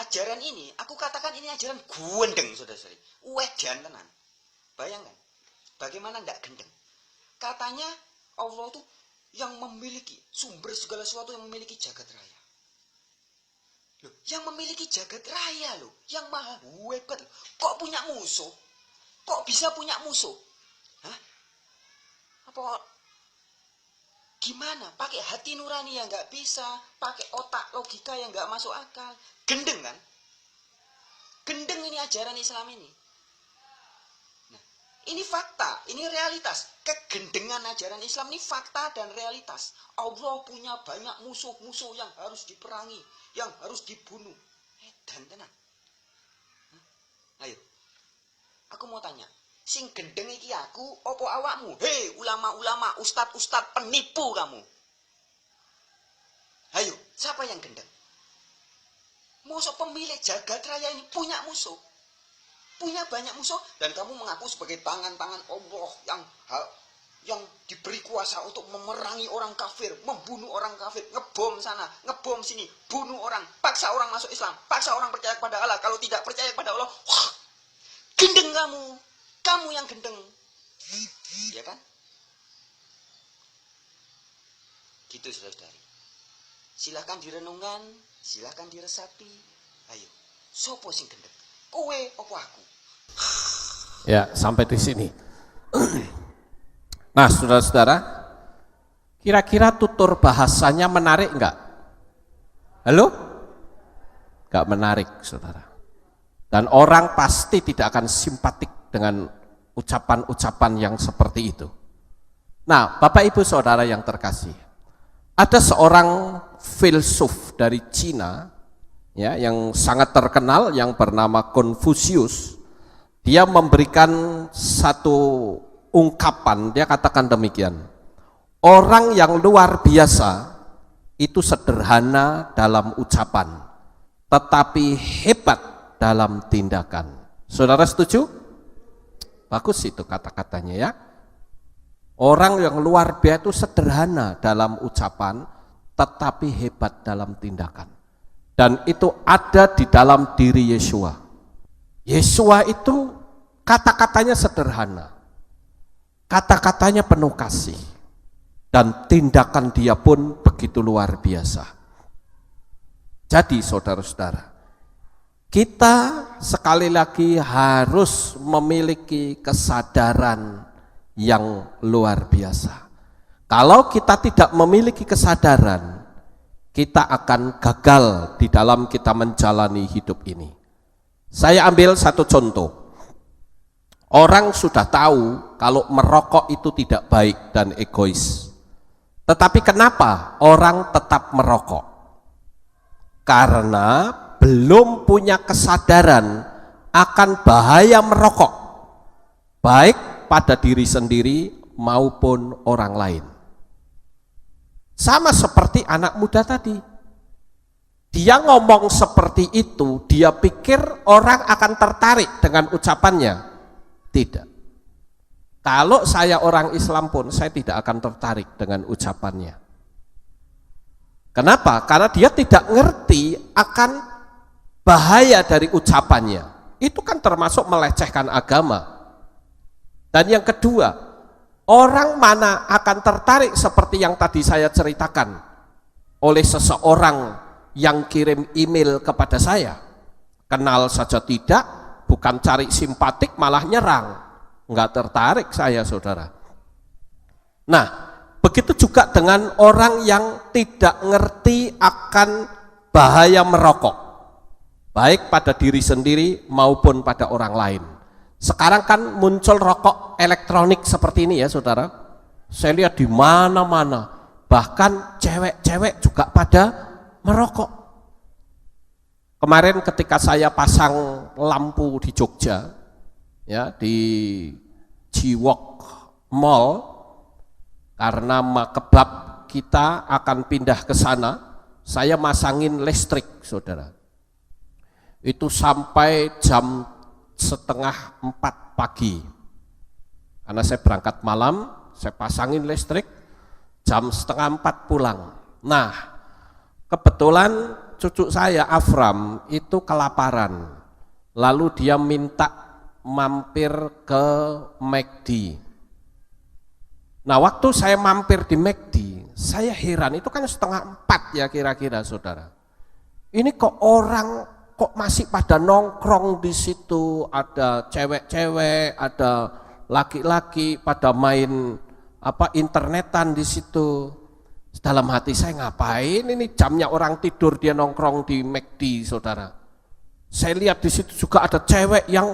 [SPEAKER 3] ajaran ini, aku katakan ini ajaran guendeng, saudara-saudari. Wedan tenan. Bayangkan, bagaimana enggak gendeng. Katanya Allah itu yang memiliki sumber segala sesuatu, yang memiliki jagat raya. Loh, yang memiliki jagat raya loh, yang maha hebat loh. Kok punya musuh? Kok bisa punya musuh? Hah? Apa gimana? Pakai hati nurani yang nggak bisa, pakai otak logika yang nggak masuk akal. Gendeng kan? Gendeng ini ajaran Islam ini. Nah, Ini fakta, ini realitas. Kegendengan ajaran Islam ini fakta dan realitas. Allah punya banyak musuh-musuh yang harus diperangi, yang harus dibunuh. Dan tenang. Ayo, aku mau tanya, sing gendeng iki aku, opo awakmu? Hei ulama-ulama, ustad-ustad penipu kamu. Ayo, siapa yang gendeng? Musuh pemilik jagat raya ini punya musuh. Punya banyak musuh dan kamu mengaku sebagai tangan-tangan Allah yang diberi kuasa untuk memerangi orang kafir, membunuh orang kafir, ngebom sana, ngebom sini, bunuh orang, paksa orang masuk Islam, paksa orang percaya kepada Allah. Kalau tidak percaya kepada Allah, wah, gendeng kamu yang gendeng, ya kan? Gitu saudara-saudari. Silahkan direnungkan, silahkan diresapi. Ayo, sopo sing gendeng? Kowe apa aku?
[SPEAKER 1] Ya, sampai di sini. Nah, saudara-saudara, kira-kira tutur bahasanya menarik enggak? Halo? Enggak menarik, saudara. Dan orang pasti tidak akan simpatik dengan ucapan-ucapan yang seperti itu. Nah, Bapak Ibu Saudara yang terkasih, ada seorang filsuf dari Cina, ya, yang sangat terkenal yang bernama Konfusius. Dia memberikan satu ungkapan, dia katakan demikian: orang yang luar biasa itu sederhana dalam ucapan, tetapi hebat dalam tindakan. Saudara setuju? Bagus itu kata-katanya ya. Orang yang luar biasa itu sederhana dalam ucapan, tetapi hebat dalam tindakan. Dan itu ada di dalam diri Yesua. Yesua itu kata-katanya sederhana, kata-katanya penuh kasih, dan tindakan dia pun begitu luar biasa. Jadi saudara-saudara, kita sekali lagi harus memiliki kesadaran yang luar biasa. Kalau kita tidak memiliki kesadaran, kita akan gagal di dalam kita menjalani hidup ini. Saya ambil satu contoh. Orang sudah tahu kalau merokok itu tidak baik dan egois. Tetapi kenapa orang tetap merokok? Karena belum punya kesadaran akan bahaya merokok, baik pada diri sendiri maupun orang lain. Sama seperti anak muda tadi. Dia ngomong seperti itu, dia pikir orang akan tertarik dengan ucapannya. Tidak. Kalau saya orang Islam pun, saya tidak akan tertarik dengan ucapannya. Kenapa? Karena dia tidak ngerti akan bahaya dari ucapannya. Itu kan termasuk melecehkan agama. Dan yang kedua, orang mana akan tertarik seperti yang tadi saya ceritakan oleh seseorang yang kirim email kepada saya, kenal saja tidak, bukan cari simpatik malah nyerang, nggak tertarik saya, saudara. Nah, begitu juga dengan orang yang tidak ngerti akan bahaya merokok, baik pada diri sendiri maupun pada orang lain. Sekarang kan muncul rokok elektronik seperti ini ya, saudara. Saya lihat di mana-mana, bahkan cewek-cewek juga pada merokok. Kemarin ketika saya pasang lampu di Jogja, ya, di Jiwok Mall, karena kebab kita akan pindah ke sana, saya masangin listrik, saudara. Itu sampai jam 3:30 pagi. Karena saya berangkat malam, saya pasangin listrik, jam 3:30 pulang. Nah, kebetulan cucu saya Afram itu kelaparan, lalu dia minta mampir ke McD. Nah, waktu saya mampir di McD, saya heran, itu kan 3:30 ya kira-kira, saudara. Ini kok orang kok masih pada nongkrong di situ, ada cewek-cewek, ada laki-laki pada main internetan di situ. Dalam hati saya, ngapain ini jamnya orang tidur dia nongkrong di McD, saudara. Saya lihat di situ juga ada cewek yang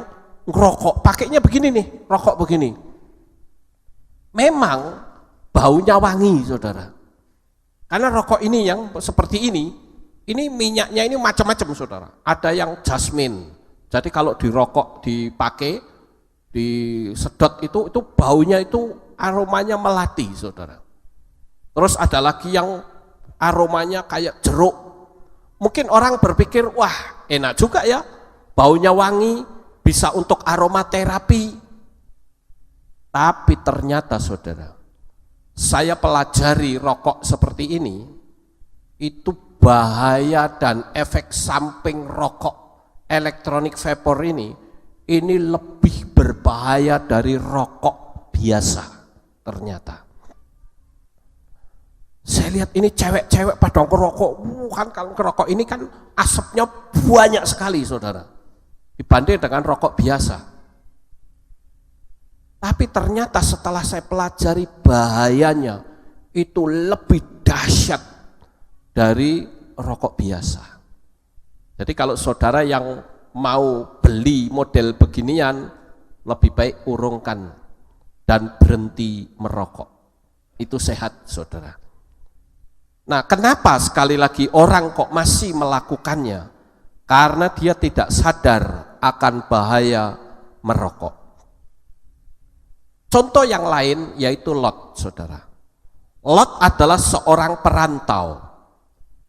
[SPEAKER 1] ngerokok, pakainya begini nih, rokok begini. Memang baunya wangi, saudara. Karena rokok ini yang seperti ini minyaknya ini macam-macam, saudara. Ada yang jasmine. Jadi kalau dirokok, dipakai, disedot itu baunya itu aromanya melati, saudara. Terus ada lagi yang aromanya kayak jeruk. Mungkin orang berpikir, wah enak juga ya, baunya wangi, bisa untuk aromaterapi. Tapi ternyata saudara, saya pelajari rokok seperti ini, itu bahaya dan efek samping rokok elektronik vapor ini lebih berbahaya dari rokok biasa ternyata. Saya lihat ini cewek-cewek pada ngerokok, kan kalau ngerokok ini kan asapnya banyak sekali, saudara, dibanding dengan rokok biasa. Tapi ternyata setelah saya pelajari bahayanya itu lebih dahsyat dari rokok biasa. Jadi kalau saudara yang mau beli model beginian, lebih baik urungkan dan berhenti merokok. Itu sehat, saudara. Nah, kenapa sekali lagi orang kok masih melakukannya? Karena dia tidak sadar akan bahaya merokok. Contoh yang lain yaitu Lot, saudara. Lot adalah seorang perantau.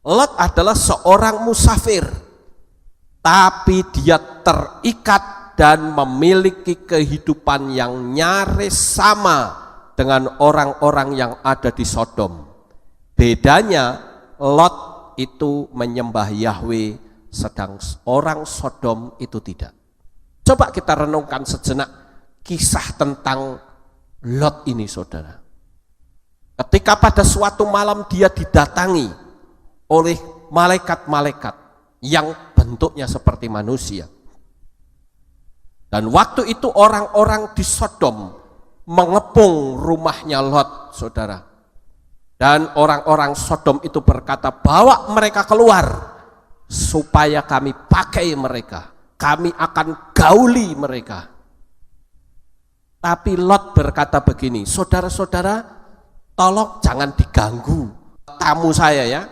[SPEAKER 1] Lot adalah seorang musafir. Tapi dia terikat dan memiliki kehidupan yang nyaris sama dengan orang-orang yang ada di Sodom. Bedanya Lot itu menyembah Yahweh, sedang orang Sodom itu tidak. Coba kita renungkan sejenak kisah tentang Lot ini, saudara. Ketika pada suatu malam dia didatangi oleh malaikat-malaikat yang bentuknya seperti manusia. Dan waktu itu orang-orang di Sodom mengepung rumahnya Lot, saudara. Dan orang-orang Sodom itu berkata, bawa mereka keluar supaya kami pakai mereka, kami akan gauli mereka. Tapi Lot berkata begini, saudara-saudara, tolong jangan diganggu tamu saya ya.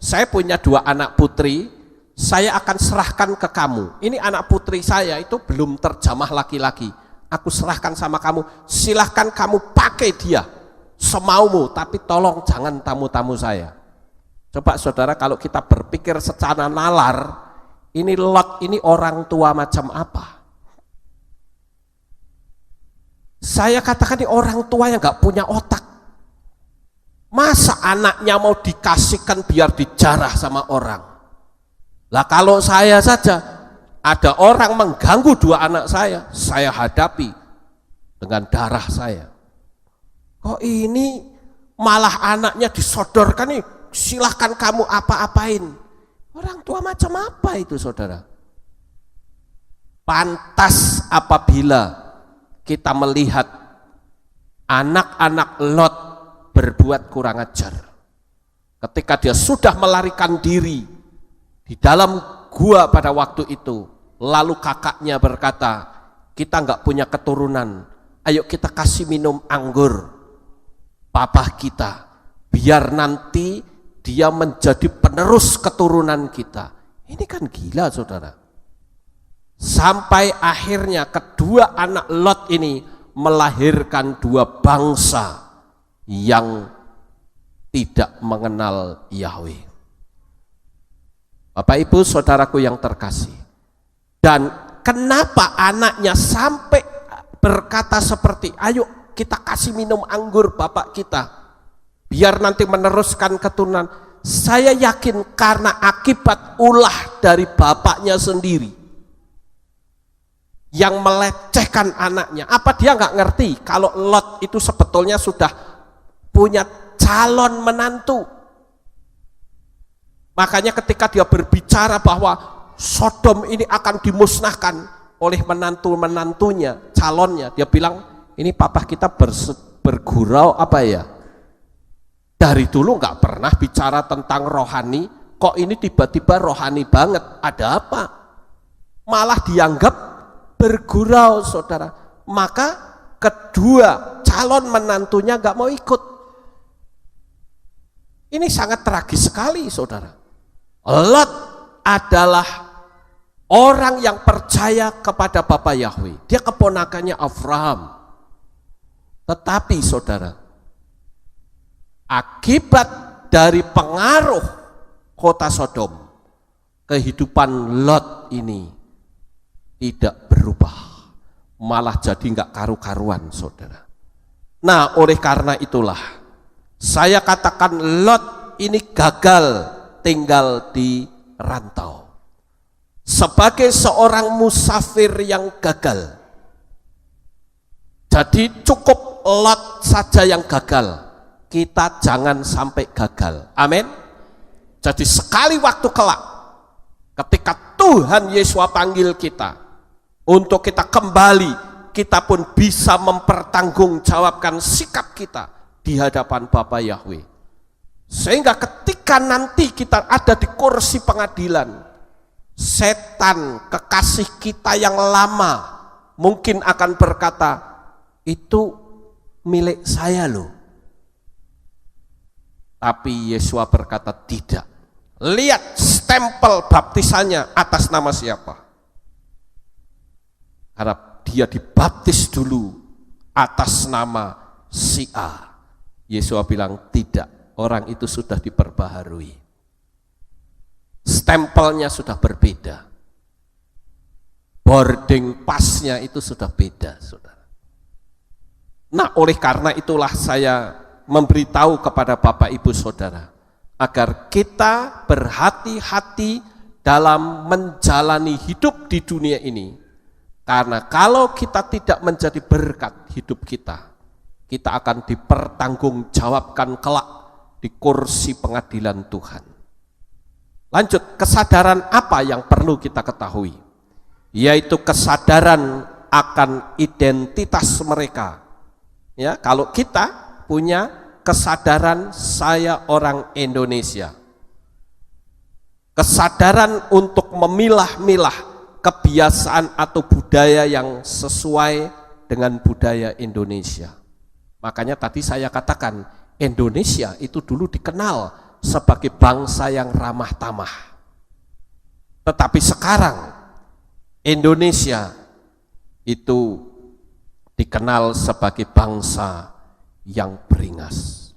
[SPEAKER 1] Saya punya 2 anak putri, saya akan serahkan ke kamu. Ini anak putri saya itu belum terjamah laki-laki. Aku serahkan sama kamu, silahkan kamu pakai dia semaumu, tapi tolong jangan tamu-tamu saya. Coba saudara, kalau kita berpikir secara nalar, ini Lot ini orang tua macam apa? Saya katakan ini orang tua yang gak punya otak. Masa anaknya mau dikasihkan biar dijarah sama orang? Lah kalau saya saja, ada orang mengganggu 2 anak saya hadapi dengan darah saya. Kok ini malah anaknya disodorkan nih, silahkan kamu apa-apain. Orang tua macam apa itu, saudara? Pantas apabila kita melihat anak-anak Lot berbuat kurang ajar. Ketika dia sudah melarikan diri di dalam gua pada waktu itu, lalu kakaknya berkata, kita nggak punya keturunan, ayo kita kasih minum anggur papa kita, biar nanti dia menjadi penerus keturunan kita. Ini kan gila, saudara. Sampai akhirnya kedua anak Lot ini melahirkan 2 bangsa yang tidak mengenal Yahweh. Bapak Ibu saudaraku yang terkasih, dan kenapa anaknya sampai berkata seperti, ayo kita kasih minum anggur bapak kita, biar nanti meneruskan keturunan. Saya yakin karena akibat ulah dari bapaknya sendiri yang melecehkan anaknya. Apa dia nggak ngerti kalau Lot itu sebetulnya sudah punya calon menantu? Makanya ketika dia berbicara bahwa Sodom ini akan dimusnahkan oleh menantu-menantunya, calonnya, dia bilang, ini papa kita bergurau apa ya? Dari dulu nggak pernah bicara tentang rohani, kok ini tiba-tiba rohani banget, ada apa? Malah dianggap bergurau, saudara. Maka kedua calon menantunya nggak mau ikut. Ini sangat tragis sekali, saudara. Lot adalah orang yang percaya kepada Bapa Yahweh. Dia keponakannya Abraham. Tetapi saudara, akibat dari pengaruh kota Sodom, kehidupan Lot ini tidak berubah, malah jadi nggak karu-karuan, saudara. Nah, oleh karena itulah saya katakan Lot ini gagal tinggal di rantau. Sebagai seorang musafir yang gagal, jadi cukup Lot saja yang gagal, kita jangan sampai gagal. Amin. Jadi sekali waktu kelak, ketika Tuhan Yesus panggil kita untuk kita kembali, kita pun bisa mempertanggungjawabkan sikap kita di hadapan Bapa Yahweh. Sehingga ketika nanti kita ada di kursi pengadilan, setan kekasih kita yang lama mungkin akan berkata, itu milik saya loh. Tapi Yesus berkata tidak. Lihat stempel baptisannya atas nama siapa. Karena dia dibaptis dulu atas nama si A. Yesus bilang tidak, orang itu sudah diperbaharui. Stempelnya sudah berbeda. Boarding pass-nya itu sudah beda, saudara. Nah, oleh karena itulah saya memberitahu kepada Bapak Ibu Saudara agar kita berhati-hati dalam menjalani hidup di dunia ini. Karena kalau kita tidak menjadi berkat hidup kita, kita akan dipertanggungjawabkan kelak di kursi pengadilan Tuhan. Lanjut, kesadaran apa yang perlu kita ketahui? Yaitu kesadaran akan identitas mereka. Ya, kalau kita punya kesadaran saya orang Indonesia, kesadaran untuk memilah-milah kebiasaan atau budaya yang sesuai dengan budaya Indonesia. Makanya tadi saya katakan Indonesia itu dulu dikenal sebagai bangsa yang ramah tamah. Tetapi sekarang Indonesia itu dikenal sebagai bangsa yang beringas.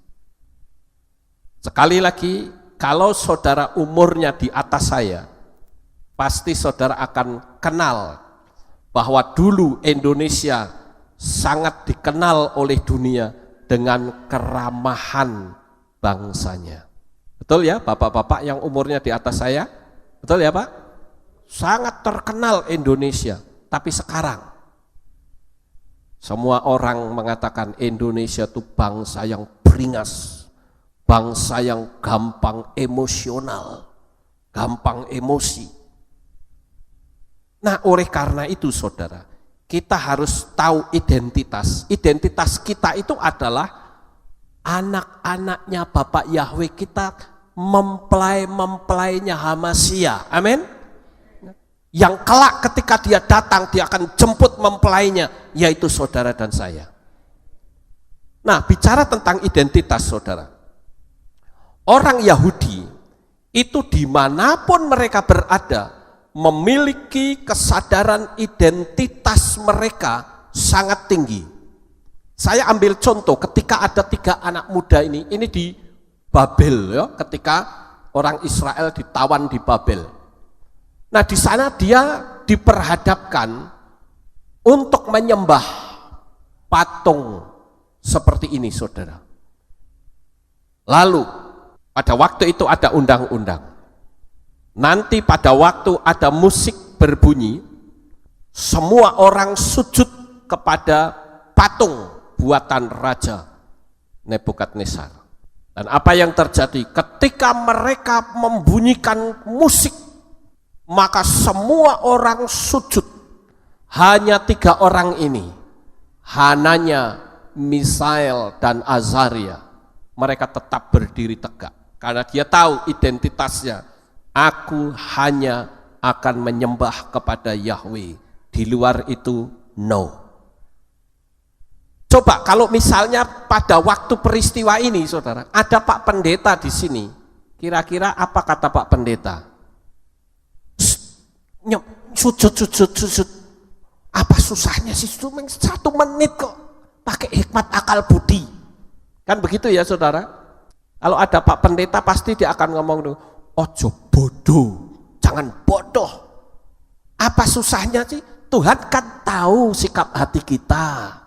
[SPEAKER 1] Sekali lagi, kalau saudara umurnya di atas saya, pasti saudara akan kenal bahwa dulu Indonesia sangat dikenal oleh dunia dengan keramahan bangsanya. Betul ya, bapak-bapak yang umurnya di atas saya? Betul ya, Pak? Sangat terkenal Indonesia. Tapi sekarang semua orang mengatakan Indonesia itu bangsa yang beringas, bangsa yang gampang emosional, gampang emosi. Nah, oleh karena itu saudara, kita harus tahu identitas. Identitas kita itu adalah anak-anaknya Bapak Yahweh, kita mempelai-mempelainya Hamasya. Amin. Yang kelak ketika dia datang, dia akan jemput mempelainya, yaitu saudara dan saya. Nah, bicara tentang identitas saudara, orang Yahudi itu dimanapun mereka berada, memiliki kesadaran identitas mereka sangat tinggi. Saya ambil contoh ketika ada 3 anak muda ini di Babel ya, ketika orang Israel ditawan di Babel. Nah, di sana dia diperhadapkan untuk menyembah patung seperti ini, saudara. Lalu pada waktu itu ada undang-undang. Nanti pada waktu ada musik berbunyi, semua orang sujud kepada patung buatan Raja Nebukadnezar. Dan apa yang terjadi? Ketika mereka membunyikan musik, maka semua orang sujud. Hanya 3 orang ini, Hananya, Misael, dan Azaria, mereka tetap berdiri tegak. Karena dia tahu identitasnya. Aku hanya akan menyembah kepada Yahweh, Di luar itu no. Coba kalau misalnya pada waktu peristiwa ini, saudara, ada Pak Pendeta di sini, kira-kira apa kata Pak Pendeta? Sujud. Apa susahnya sih? Cuma 1 menit kok, pakai hikmat akal budi. Kan begitu ya, saudara? Kalau ada Pak Pendeta pasti dia akan ngomong tuh, ojo bodoh, jangan bodoh. Apa susahnya sih? Tuhan kan tahu sikap hati kita.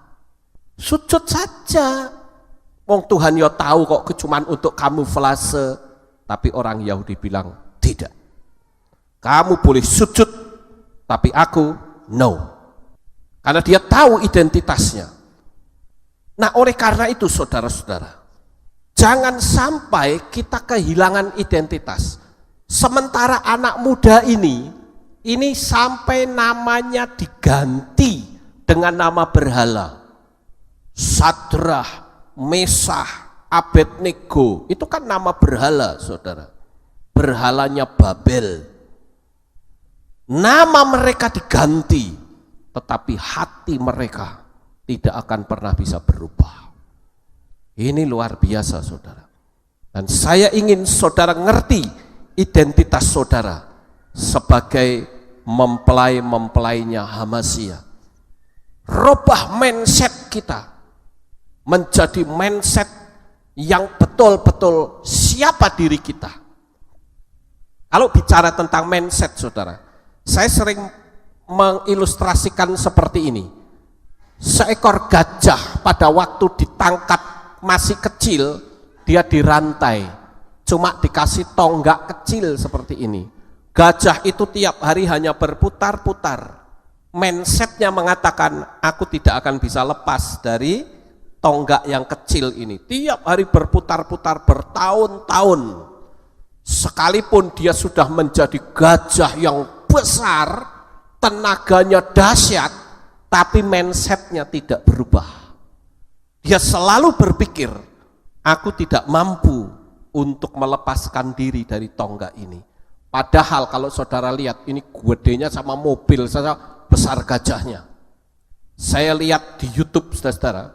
[SPEAKER 1] Sujud saja. Wong Tuhan ya tahu kok cuman untuk kamuflase. Tapi orang Yahudi bilang tidak. Kamu boleh sujud, tapi aku no. Karena dia tahu identitasnya. Nah, oleh karena itu saudara-saudara, jangan sampai kita kehilangan identitas. Sementara anak muda ini sampai namanya diganti dengan nama berhala. Sadrah, Mesah, Abednego, itu kan nama berhala, saudara. Berhalanya Babel. Nama mereka diganti, tetapi hati mereka tidak akan pernah bisa berubah. Ini luar biasa, saudara. Dan saya ingin saudara ngerti identitas saudara sebagai mempelai-mempelainya Hamasya. Robah mindset kita menjadi mindset yang betul-betul siapa diri kita. Kalau bicara tentang mindset, saudara, saya sering mengilustrasikan seperti ini. Seekor gajah pada waktu ditangkap masih kecil, dia dirantai, cuma dikasih tonggak kecil seperti ini. Gajah itu tiap hari hanya berputar-putar. Mindsetnya mengatakan, aku tidak akan bisa lepas dari tonggak yang kecil ini. Tiap hari berputar-putar bertahun-tahun. Sekalipun dia sudah menjadi gajah yang besar, tenaganya dahsyat, tapi mindsetnya tidak berubah. Dia selalu berpikir, aku tidak mampu untuk melepaskan diri dari tonggak ini. Padahal kalau saudara lihat, ini gedenya sama mobil saja besar gajahnya. Saya lihat di YouTube, saudara,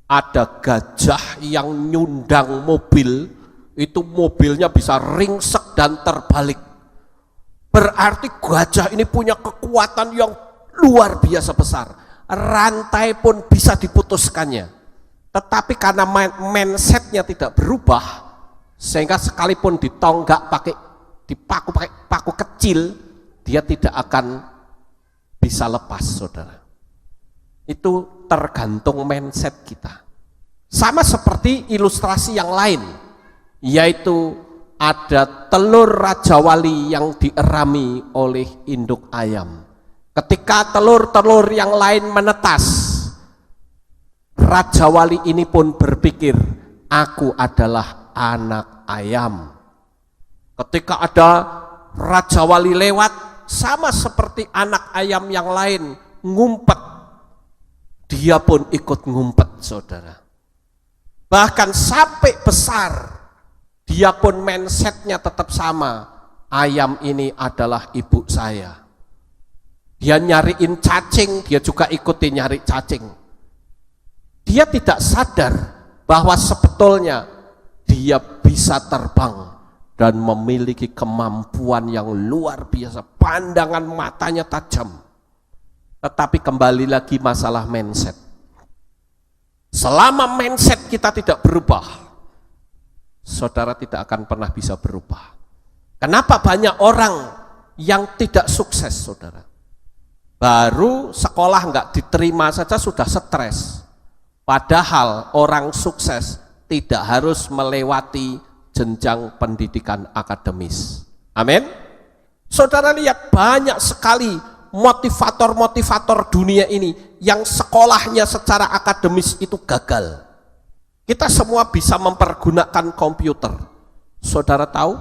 [SPEAKER 1] ada gajah yang nyundang mobil, itu mobilnya bisa ringsek dan terbalik. Berarti gajah ini punya kekuatan yang luar biasa besar. Rantai pun bisa diputuskannya. Tetapi karena mindsetnya tidak berubah, sehingga sekalipun ditonggak dipaku pakai paku kecil, dia tidak akan bisa lepas, saudara. Itu tergantung mindset kita. Sama seperti ilustrasi yang lain, yaitu ada telur Raja Wali yang dierami oleh induk ayam. Ketika telur-telur yang lain menetas, Raja Wali ini pun berpikir, aku adalah anak ayam. Ketika ada Raja Wali lewat, sama seperti anak ayam yang lain ngumpet, dia pun ikut ngumpet, saudara. Bahkan sampai besar, dia pun mindsetnya tetap sama. Ayam ini adalah ibu saya. Dia nyariin cacing, dia juga ikutin nyari cacing. Dia tidak sadar bahwa sebetulnya dia bisa terbang dan memiliki kemampuan yang luar biasa. Pandangan matanya tajam. Tetapi kembali lagi masalah mindset. Selama mindset kita tidak berubah, saudara tidak akan pernah bisa berubah. Kenapa banyak orang yang tidak sukses, saudara? Baru sekolah nggak diterima saja sudah stres. Padahal orang sukses tidak harus melewati jenjang pendidikan akademis. Amin. Saudara lihat banyak sekali motivator-motivator dunia ini yang sekolahnya secara akademis itu gagal. Kita semua bisa mempergunakan komputer. Saudara tahu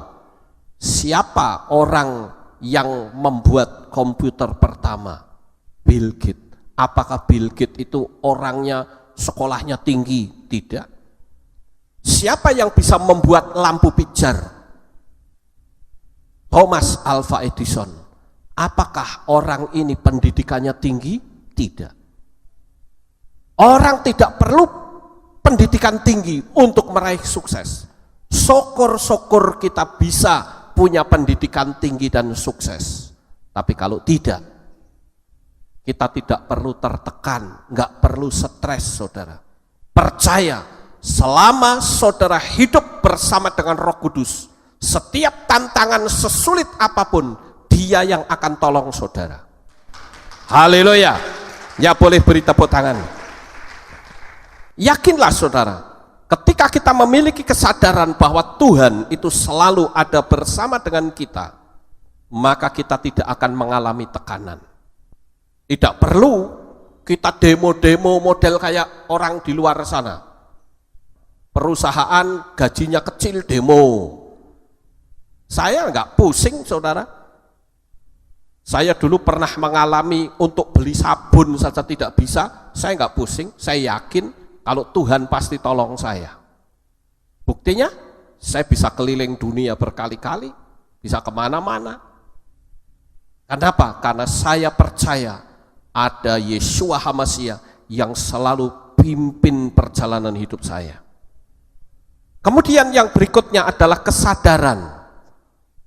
[SPEAKER 1] siapa orang yang membuat komputer pertama? Bill Gates. Apakah Bill Gates itu orangnya sekolahnya tinggi? Tidak. Siapa yang bisa membuat lampu pijar? Thomas Alva Edison. Apakah orang ini pendidikannya tinggi? Tidak. Orang tidak perlu pendidikan tinggi untuk meraih sukses. Syukur-syukur kita bisa punya pendidikan tinggi dan sukses. Tapi kalau tidak, kita tidak perlu tertekan, nggak perlu stres, saudara. Percaya, selama saudara hidup bersama dengan Roh Kudus, setiap tantangan sesulit apapun, Dia yang akan tolong saudara. Haleluya. Ya, boleh beri tepuk tangan. Yakinlah saudara, ketika kita memiliki kesadaran bahwa Tuhan itu selalu ada bersama dengan kita, maka kita tidak akan mengalami tekanan. Tidak perlu kita demo-demo model kayak orang di luar sana. Perusahaan gajinya kecil demo. Saya enggak pusing, saudara. Saya dulu pernah mengalami untuk beli sabun saja tidak bisa. Saya enggak pusing, saya yakin kalau Tuhan pasti tolong saya. Buktinya, saya bisa keliling dunia berkali-kali, bisa kemana-mana. Kenapa? Karena saya percaya ada Yeshua HaMashiach yang selalu pimpin perjalanan hidup saya. Kemudian yang berikutnya adalah kesadaran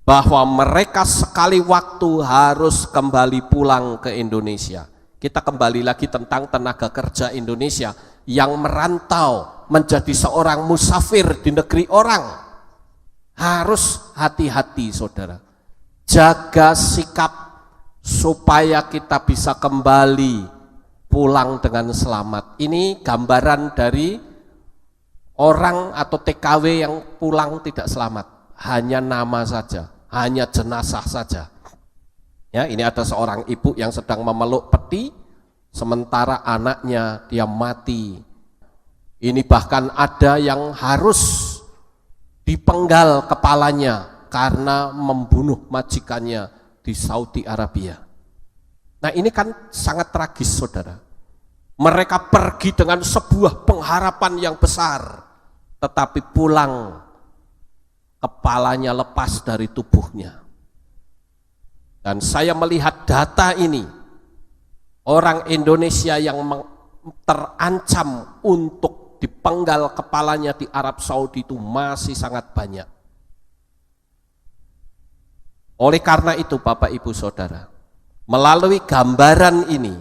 [SPEAKER 1] bahwa mereka sekali waktu harus kembali pulang ke Indonesia. Kita kembali lagi tentang tenaga kerja Indonesia yang merantau menjadi seorang musafir di negeri orang. Harus hati-hati saudara. Jaga sikap supaya kita bisa kembali pulang dengan selamat. Ini gambaran dari orang atau TKW yang pulang tidak selamat. Hanya nama saja, hanya jenazah saja. Ya, ini ada seorang ibu yang sedang memeluk peti, sementara anaknya dia mati. Ini bahkan ada yang harus dipenggal kepalanya karena membunuh majikannya di Saudi Arabia. Nah, ini kan sangat tragis saudara. Mereka pergi dengan sebuah pengharapan yang besar, tetapi pulang kepalanya lepas dari tubuhnya. Dan saya melihat data ini, orang Indonesia yang terancam untuk dipenggal kepalanya di Arab Saudi itu masih sangat banyak. Oleh karena itu Bapak Ibu Saudara, melalui gambaran ini,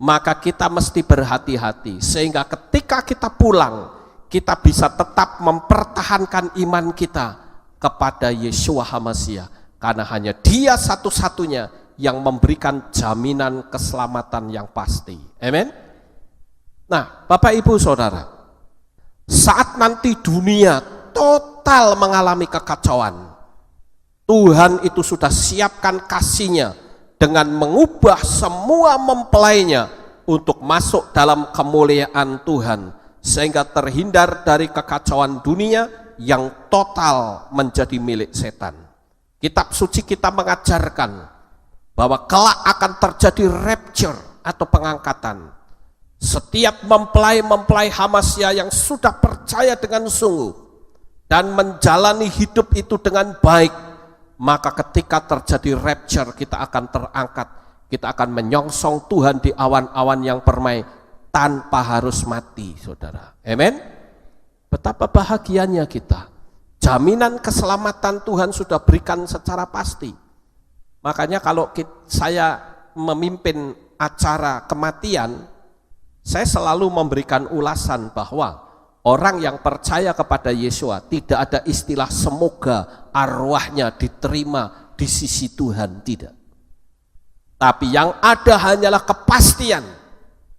[SPEAKER 1] maka kita mesti berhati-hati, sehingga ketika kita pulang, kita bisa tetap mempertahankan iman kita kepada Yeshua HaMashiach. Karena hanya Dia satu-satunya yang memberikan jaminan keselamatan yang pasti. Amin. Nah, Bapak Ibu Saudara, saat nanti dunia total mengalami kekacauan, Tuhan itu sudah siapkan kasih-Nya dengan mengubah semua mempelainya untuk masuk dalam kemuliaan Tuhan, sehingga terhindar dari kekacauan dunia yang total menjadi milik setan. Kitab suci kita mengajarkan bahwa kelak akan terjadi rapture atau pengangkatan. Setiap mempelai-mempelai HaMashiach yang sudah percaya dengan sungguh dan menjalani hidup itu dengan baik, maka ketika terjadi rapture kita akan terangkat, kita akan menyongsong Tuhan di awan-awan yang permai tanpa harus mati, saudara. Amin. Betapa bahagianya kita. Jaminan keselamatan Tuhan sudah berikan secara pasti. Makanya kalau saya memimpin acara kematian, saya selalu memberikan ulasan bahwa orang yang percaya kepada Yeshua tidak ada istilah semoga arwahnya diterima di sisi Tuhan, tidak. Tapi yang ada hanyalah kepastian.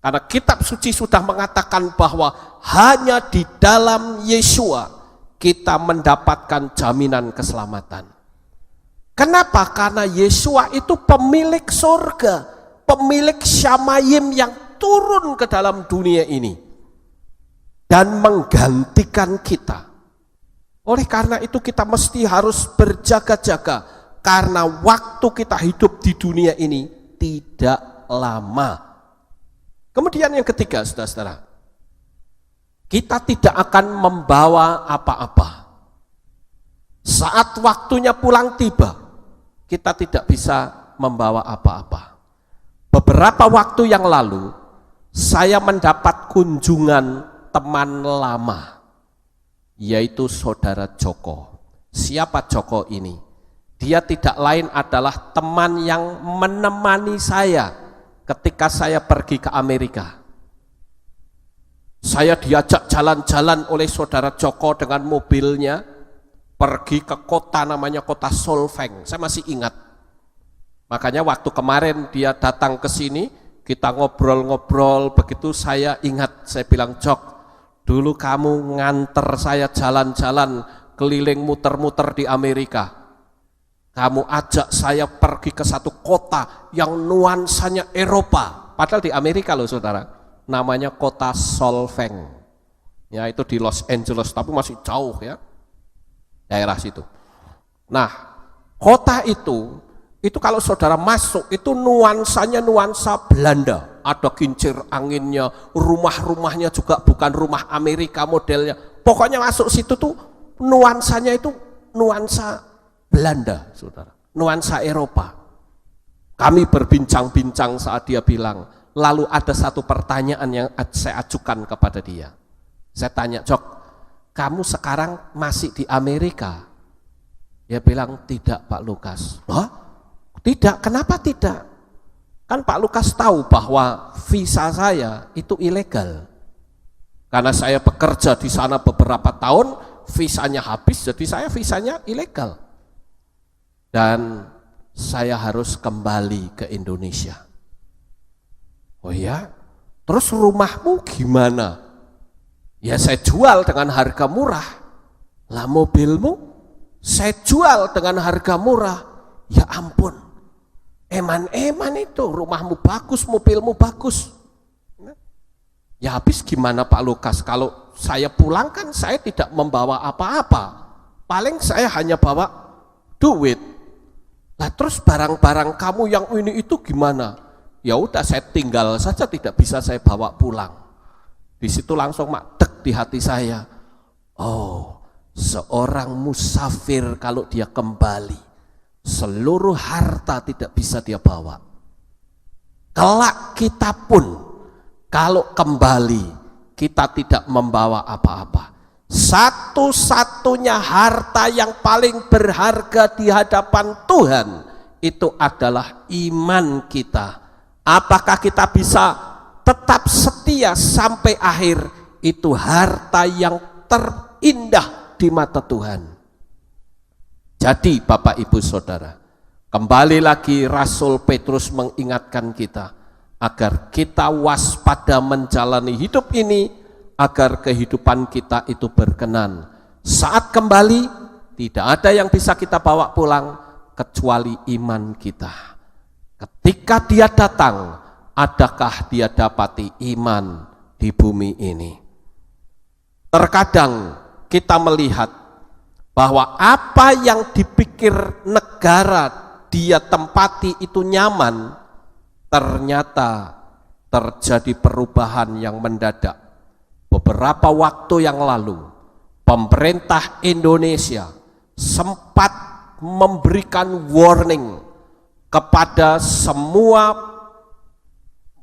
[SPEAKER 1] Karena kitab suci sudah mengatakan bahwa hanya di dalam Yeshua kita mendapatkan jaminan keselamatan. Kenapa? Karena Yeshua itu pemilik surga, pemilik Syamayim yang turun ke dalam dunia ini dan menggantikan kita. Oleh karena itu kita mesti harus berjaga-jaga, karena waktu kita hidup di dunia ini tidak lama. Kemudian yang ketiga, saudara-saudara, kita tidak akan membawa apa-apa. Saat waktunya pulang tiba, kita tidak bisa membawa apa-apa. Beberapa waktu yang lalu, saya mendapat kunjungan teman lama, yaitu saudara Joko. Siapa Joko ini? Dia tidak lain adalah teman yang menemani saya ketika saya pergi ke Amerika. Saya diajak jalan-jalan oleh saudara Joko dengan mobilnya, pergi ke kota namanya kota Solvang. Saya masih ingat. Makanya waktu kemarin dia datang ke sini, kita ngobrol-ngobrol, begitu saya ingat, saya bilang, Jok, dulu kamu nganter saya jalan-jalan keliling muter-muter di Amerika. Kamu ajak saya pergi ke satu kota yang nuansanya Eropa. Padahal di Amerika loh saudara. Namanya kota Solvang. Ya itu di Los Angeles, tapi masih jauh ya. Daerah situ. Nah, kota itu kalau saudara masuk, itu nuansanya nuansa Belanda. Ada kincir anginnya, rumah-rumahnya juga bukan rumah Amerika modelnya. Pokoknya masuk situ tuh nuansanya itu nuansa Belanda, saudara. Nuansa Eropa. Kami berbincang-bincang saat dia bilang, lalu ada satu pertanyaan yang saya ajukan kepada dia. Saya tanya, Jok, kamu sekarang masih di Amerika? Dia bilang, tidak Pak Lukas. Hah? Tidak, kenapa tidak? Kan Pak Lukas tahu bahwa visa saya itu ilegal. Karena saya bekerja di sana beberapa tahun, visanya habis, jadi saya visanya ilegal. Dan saya harus kembali ke Indonesia. Oh ya? Terus rumahmu gimana? Ya saya jual dengan harga murah. Lah mobilmu? Saya jual dengan harga murah. Ya ampun. Eman-eman itu, rumahmu bagus, mobilmu bagus. Ya habis gimana Pak Lukas? Kalau saya pulang kan saya tidak membawa apa-apa. Paling saya hanya bawa duit. Lah terus barang-barang kamu yang ini itu gimana? Ya udah saya tinggal saja, tidak bisa saya bawa pulang. Di situ langsung dek di hati saya. Oh, seorang musafir kalau dia kembali, seluruh harta tidak bisa dia bawa. Kelak kita pun kalau kembali kita tidak membawa apa-apa. Satu-satunya harta yang paling berharga di hadapan Tuhan itu adalah iman kita. Apakah kita bisa tetap setia sampai akhir? Itu harta yang terindah di mata Tuhan. Jadi Bapak Ibu Saudara, kembali lagi Rasul Petrus mengingatkan kita agar kita waspada menjalani hidup ini, agar kehidupan kita itu berkenan. Saat kembali, tidak ada yang bisa kita bawa pulang kecuali iman kita. Ketika dia datang, adakah dia dapati iman di bumi ini? Terkadang kita melihat bahwa apa yang dipikir negara dia tempati itu nyaman, ternyata terjadi perubahan yang mendadak. Beberapa waktu yang lalu, pemerintah Indonesia sempat memberikan warning kepada semua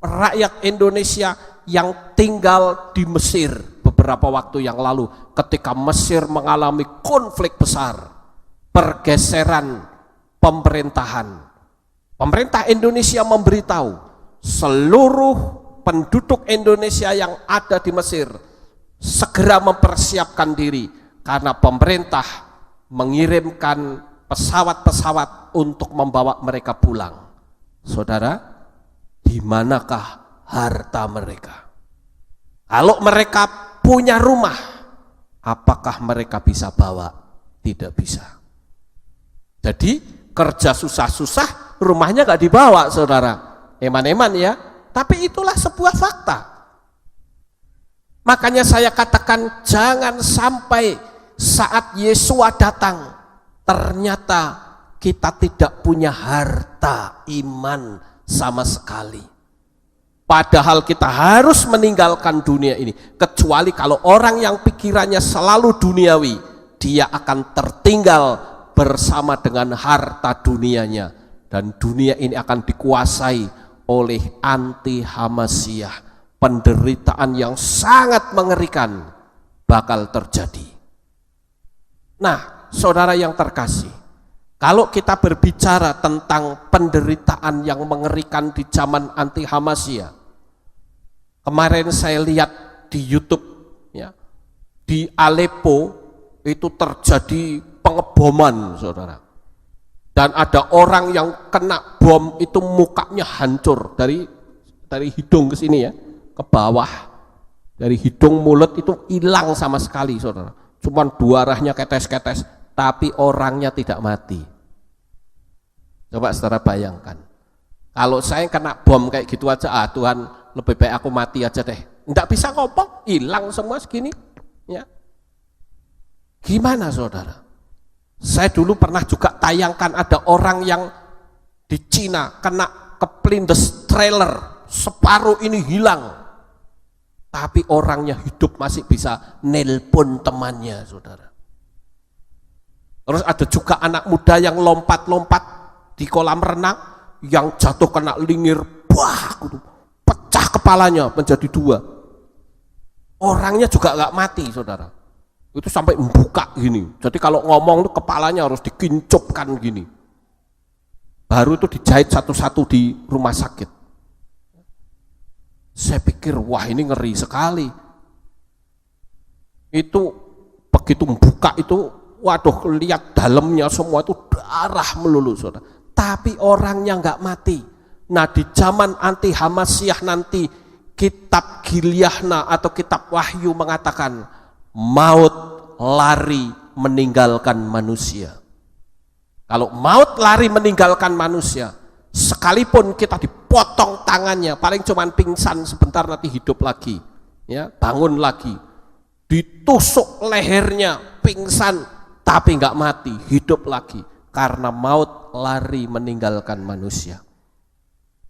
[SPEAKER 1] rakyat Indonesia yang tinggal di Mesir beberapa waktu yang lalu, ketika Mesir mengalami konflik besar, pergeseran pemerintahan. Pemerintah Indonesia memberitahu seluruh penduduk Indonesia yang ada di Mesir segera mempersiapkan diri, karena pemerintah mengirimkan pesawat-pesawat untuk membawa mereka pulang. Saudara, di manakah harta mereka? Kalau mereka punya rumah, apakah mereka bisa bawa? Tidak bisa. Jadi kerja susah-susah, rumahnya gak dibawa saudara. Eman-eman ya, tapi itulah sebuah fakta. Makanya saya katakan jangan sampai saat Yesua datang, ternyata kita tidak punya harta iman sama sekali. Padahal kita harus meninggalkan dunia ini. Kecuali kalau orang yang pikirannya selalu duniawi, dia akan tertinggal bersama dengan harta dunianya. dan dunia ini akan dikuasai oleh anti-Hamasyah. Penderitaan yang sangat mengerikan bakal terjadi. Nah, saudara yang terkasih, kalau kita berbicara tentang penderitaan yang mengerikan di zaman anti-Hamasyah, kemarin saya lihat di YouTube, ya, di Aleppo itu terjadi pengeboman, saudara. Dan ada orang yang kena bom itu mukanya hancur dari hidung ke sini ya, ke bawah. Dari hidung mulut itu hilang sama sekali, saudara. Cuman darahnya ketes-ketes, tapi orangnya tidak mati. Coba saudara bayangkan. Kalau saya kena bom kayak gitu aja, Tuhan lebih baik aku mati aja deh. Enggak bisa ngomong, hilang semua segini. Ya. Gimana saudara? Saya dulu pernah juga tayangkan ada orang yang di Cina kena keplindes trailer, separuh ini hilang. Tapi orangnya hidup, masih bisa nelpon temannya, saudara. Terus ada juga anak muda yang lompat-lompat di kolam renang, yang jatuh kena lingir, pecah kepalanya menjadi 2. Orangnya juga nggak mati, saudara. Itu sampai membuka gini. Jadi kalau ngomong itu kepalanya harus dikincupkan gini. Baru itu dijahit satu-satu di rumah sakit. Saya pikir, wah ini ngeri sekali. Itu begitu membuka itu, waduh, lihat dalamnya semua itu darah melulu, saudara. Tapi orangnya nggak mati. Nah, di zaman anti-Hamasyah nanti, kitab Gilyahna atau kitab Wahyu mengatakan, maut lari meninggalkan manusia. Kalau maut lari meninggalkan manusia, sekalipun kita dipotong tangannya, paling cuman pingsan sebentar nanti hidup lagi, ya, bangun lagi. Ditusuk lehernya, pingsan, tapi nggak mati, hidup lagi, karena maut lari meninggalkan manusia.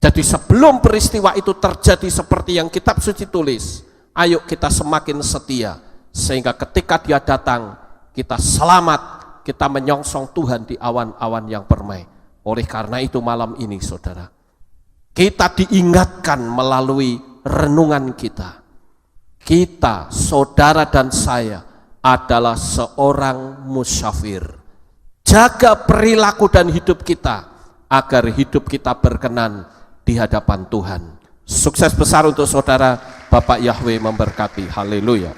[SPEAKER 1] Jadi sebelum peristiwa itu terjadi seperti yang kitab suci tulis, ayo kita semakin setia, sehingga ketika dia datang, kita selamat, kita menyongsong Tuhan di awan-awan yang permai. Oleh karena itu malam ini, saudara, kita diingatkan melalui renungan kita. Kita, saudara dan saya, adalah seorang musyafir. Jaga perilaku dan hidup kita, agar hidup kita berkenan di hadapan Tuhan. Sukses besar untuk saudara. Bapak Yahweh memberkati. Haleluya.